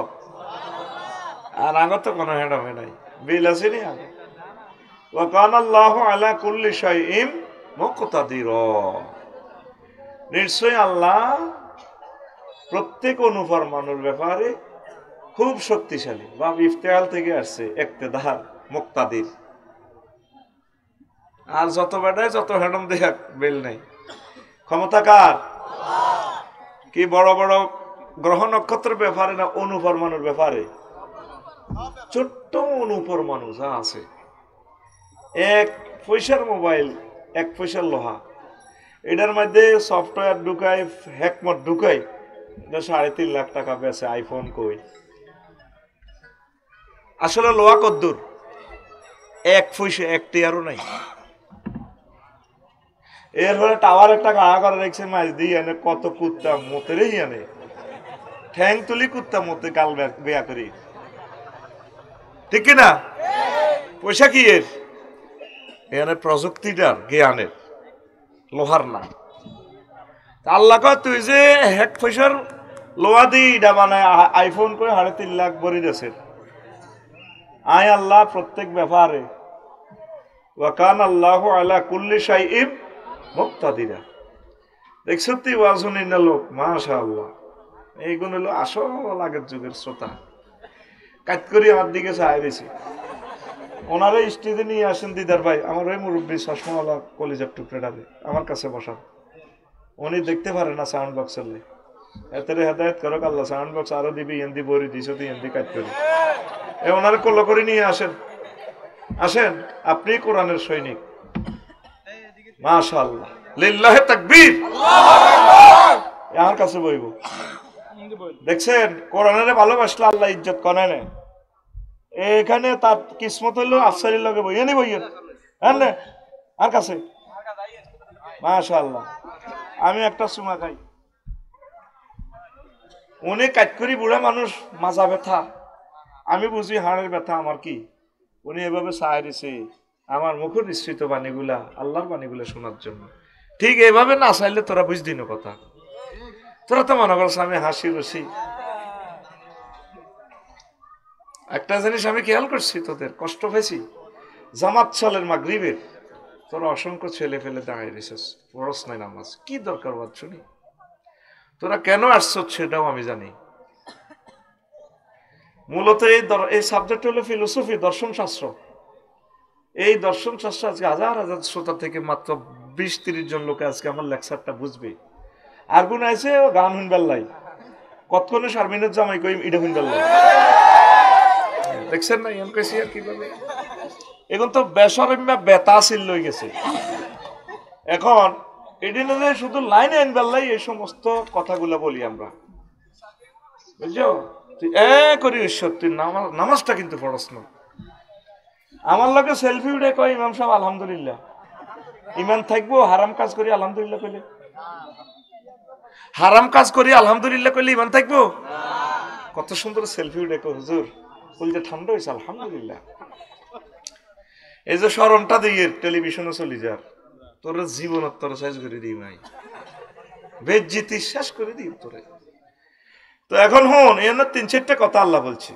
আর আগত তো কোনো হেডমে নাই, বিল আসেনি আগে। ওয়া কানা আল্লাহু আলা কুল্লি শাইইন মুকতাদির। নিশ্চয় আল্লাহ প্রত্যেক অনুফরমানের ব্যাপারে খুব শক্তিশালী। বাব ইফতেআল থেকে আসছে, ইক্তেদার, মুক্তাদির। আর যত বেটায় যত হেডম দেখ বেল নাই, ক্ষমতা কার? কি বড় বড় গ্রহ নক্ষত্রের ব্যাপারে না অনুপরমাণুর ব্যাপারে? ছোট্ট অনুপরমাণু যা আছে, এক পয়সার মোবাইল, এক পয়সার লোহা, এটার মধ্যে সফটওয়্যার ঢুকাই, হ্যাকমত ঢুকাই, 3.5 লাখ টাকা বেছে আইফোন। কই আসলে লোহা কদ্দুর? এক পয়সা, একটি আরো নাই। এরপরে টাওয়ার একটা গাড়া করে রেখেছে, মাছ দিয়ে এনে কত কুত্তা মতেরই আনে, ঠ্যাং তুলি কুত্তা মতে গাল বেয়া করি, ঠিক কিনা? পয়সা কি এর? এখানে প্রযুক্তিটার, জ্ঞানের, লোহার না। আল্লাহ কয় তুই যে এক পয়সার লোহা দিয়ে এটা বানায় আইফোন করে 3.5 লাখ ভরি দেশে। আয় আল্লাহ প্রত্যেক ব্যাপারে ওয়া কানা আল্লাহু আলা কুল্লি শাইইন মুকতাদিরা। দেখছ তুই ওয়াজুনি না লোক, মাশাআল্লাহ, এইগুলো হলো আসল আগের যুগের শ্রোতা। কাজ করি আমার দিকে চাই দিছি, ওনারা স্টেজে নিয়ে আসেন। দিদার ভাই, আমার ওই মুরব্বী চশমাওয়ালা কলিজার টুকরাটারে আমার কাছে বসান। উনি দেখতে পারে না সাউন্ড বক্সের লে, এতে হেদায়ত করো আল্লাহ। সাউন্ড বক্স আরো দিবি, এন্দি বরি দিছ তুই, এন্দি কাজ করি। ওনারা কল করে নিয়ে আসেন, আসেন, আপনি কোরআনের সৈনিক। মাশাআল্লাহ, লিল্লাহি তাকবীর। আমার কাছে বইব। দেখছেন, কোরআনের ভালোবাসলে আল্লাহ ইজ্জত করে না। এখানে তার কিসমত হইলো আফসারির লগে বই, এনে বইয়েন, হ্যাঁ না? আর কাছে মাশাআল্লাহ। আমি একটা চুমা খাই, উনি কাজ করি, বুড়া মানুষ, মাজা ব্যথা, আমি বুঝি হাড়ের ব্যথা। আমার কি? উনি এভাবে চায় দিছে আমার মুখের নিশ্চিত বাণীগুলা, আল্লাহর বাণীগুলা শোনার জন্য। ঠিক এভাবে না চাইলে তোরা বুঝ দিন কথা, তোরা তো মনে করছ আমি হাসি রসি। একটা জিনিস আমি খেয়াল করছি, তোদের কষ্ট পেয়েছি। জামাত সালের মাগরিবের তোরা অসংখ্য ছেলে ফেলে দাঁড়িয়ে রেছিস, পড়স নাই নামাজ। কি দরকার বাদ শুনি? তোরা কেন আসছ সেটাও আমি জানি। মূলত এই সাবজেক্ট হলো ফিলোসফি, দর্শন শাস্ত্র। এই দর্শন শাস্ত্র আজকে হাজার হাজার শ্রোতা থেকে মাত্র 20-30 জন লোকে আজকে আমার লেকচারটা বুঝবে। আর গুণ আছে গান শুনবার লাই, কতক্ষণে শারমিনের জামাই কই ইডা শুনবার লাই। দেখছেন না ইয়ান কইছি আর কিভাবে? এখন তো বেসরম্যা বেতা আসিল লই গেছে। এখন এদিনে শুধু লাইনে আনবার লাই এই সমস্ত কথাগুলো বলি আমরা, বুঝছো? তুই করি ঈশ্বর, তুই নামাজটা কিন্তু পড়স না। আমার লোকে সেলফি উঠে কয় ইমাম সাহেব আলহামদুলিল্লাহ। ইমান থাকবো হারাম কাজ করি আলহামদুলিল্লাহ কইলে? হারাম কাজ করি আলহামদুলিল্লাহ কইলে ইমান থাকবো? কত সুন্দর সেলফি উঠে কয় হুজুর বলতে ঠান্ডা হয়েছে আলহামদুলিল্লাহ। এই যে শরমটা দিয়ে টেলিভিশনে চলি যার, তোর জীবন তোর শেষ করে দিই ভাই, বেজ্জিতি শেষ করে দিই তোরে। তো এখন হন এর 3-4টা কথা আল্লাহ বলছে।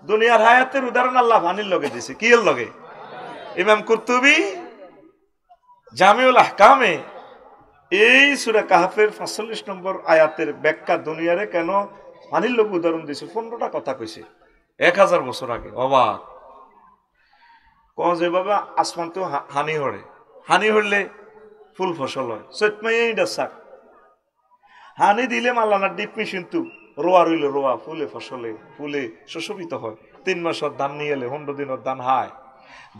দুনিয়ার হায়াতের উদাহরণ আল্লাহ পানির লগে দিছে। কি এর লগে? ইমাম কুরতুবী জামিউল আহকামে এই সূরা কাহফের 45 নম্বর আয়াতের ব্যাখ্যা দুনিয়ারে কেন পানির লগে উদাহরণ দিছে 15টা কথা কইছে 1000 বছর আগে। অবাক যেভাবে আসমান তো হানি হরে, হানি হরলে ফুল ফসল হয়, চৈতমাইটা শাক হানি দিলে মালানার ডিপ মেশিন তু রোয়া রইল, রোয়া ফুলে ফসলে ফুলে সুশোভিত হয়। 3 মাসের ধান নিয়ে এলে 15 দিনের ধান হায়।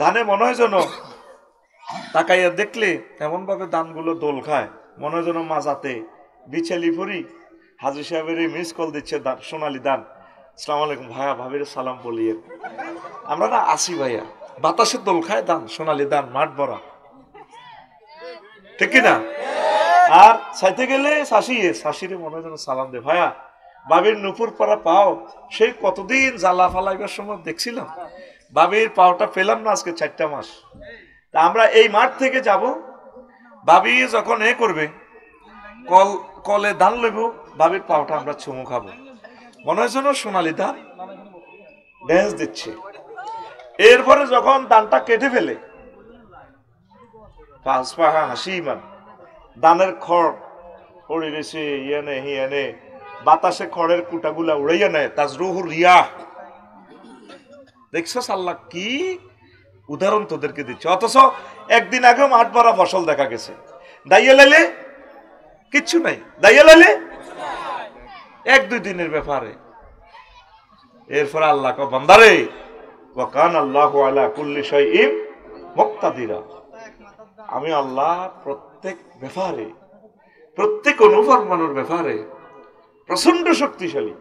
ধানে মনে হয় যেন তাকাইয়া দেখলে এমন ভাবে ধানগুলো দোল খায়, মনে হয় যেন মাজাতে বিছালি ভরি হাজি সাহেবের মিস কল দিচ্ছে সোনালি ধান। আসসালামু আলাইকুম ভাইয়া, ভাবির সালাম বলিয়ে আমরা না আসি ভাইয়া। বাতাসে দোল খায় ধান, সোনালি ধান, মাঠ ভরা, ঠিক কিনা? আর চাইতে গেলে শাশিরে মনে হয় যেন সালাম দে। ভাইয়া বাবির নুপুর পাড়া পাও সেই কতদিন জ্বালা ফালাইবার সময় দেখছিলাম, বাবির পাওটা পেলাম না আজকে 4টা মাস। তা আমরা এই মাঠ থেকে যাব, ভাবি যখন এ করবে, কলে ধান লইব, ভাবির পাওটা আমরা চুমু খাবো, মনে হয় যেন সোনালি ধান ড্যান্স দিচ্ছে। এরপরে যখন ধানটা কেটে ফেলে, পাঁচ পাহা হাসি ইমান, ধানের খড় পড়ে গেছে, ইয়ানে হিয়ানে, বাতাসে খড়ের কুটাগুলা উড়াইয়া নেয়, তাজরুহুর রিয়া। দেখছো আল্লাহ কি উদাহরণ তোদেরকে দিচ্ছে। অথচ একদিন আগেও মাঠ ভরা ফসল দেখা গেছে, দাইয়া লাইলে কিচ্ছু নাই, দাইয়া লাইলে এক দুই দিনের ব্যাপারে। এরপরে আল্লাহ কো বান্দারে ওয়াকান আল্লাহু আলা কুল্লি শাইইন মুক্তাদিরা, আমি আল্লাহ প্রত্যেক ব্যাপারে, প্রত্যেক অনুফরমানোর ব্যাপারে প্রচন্ড শক্তিশালী।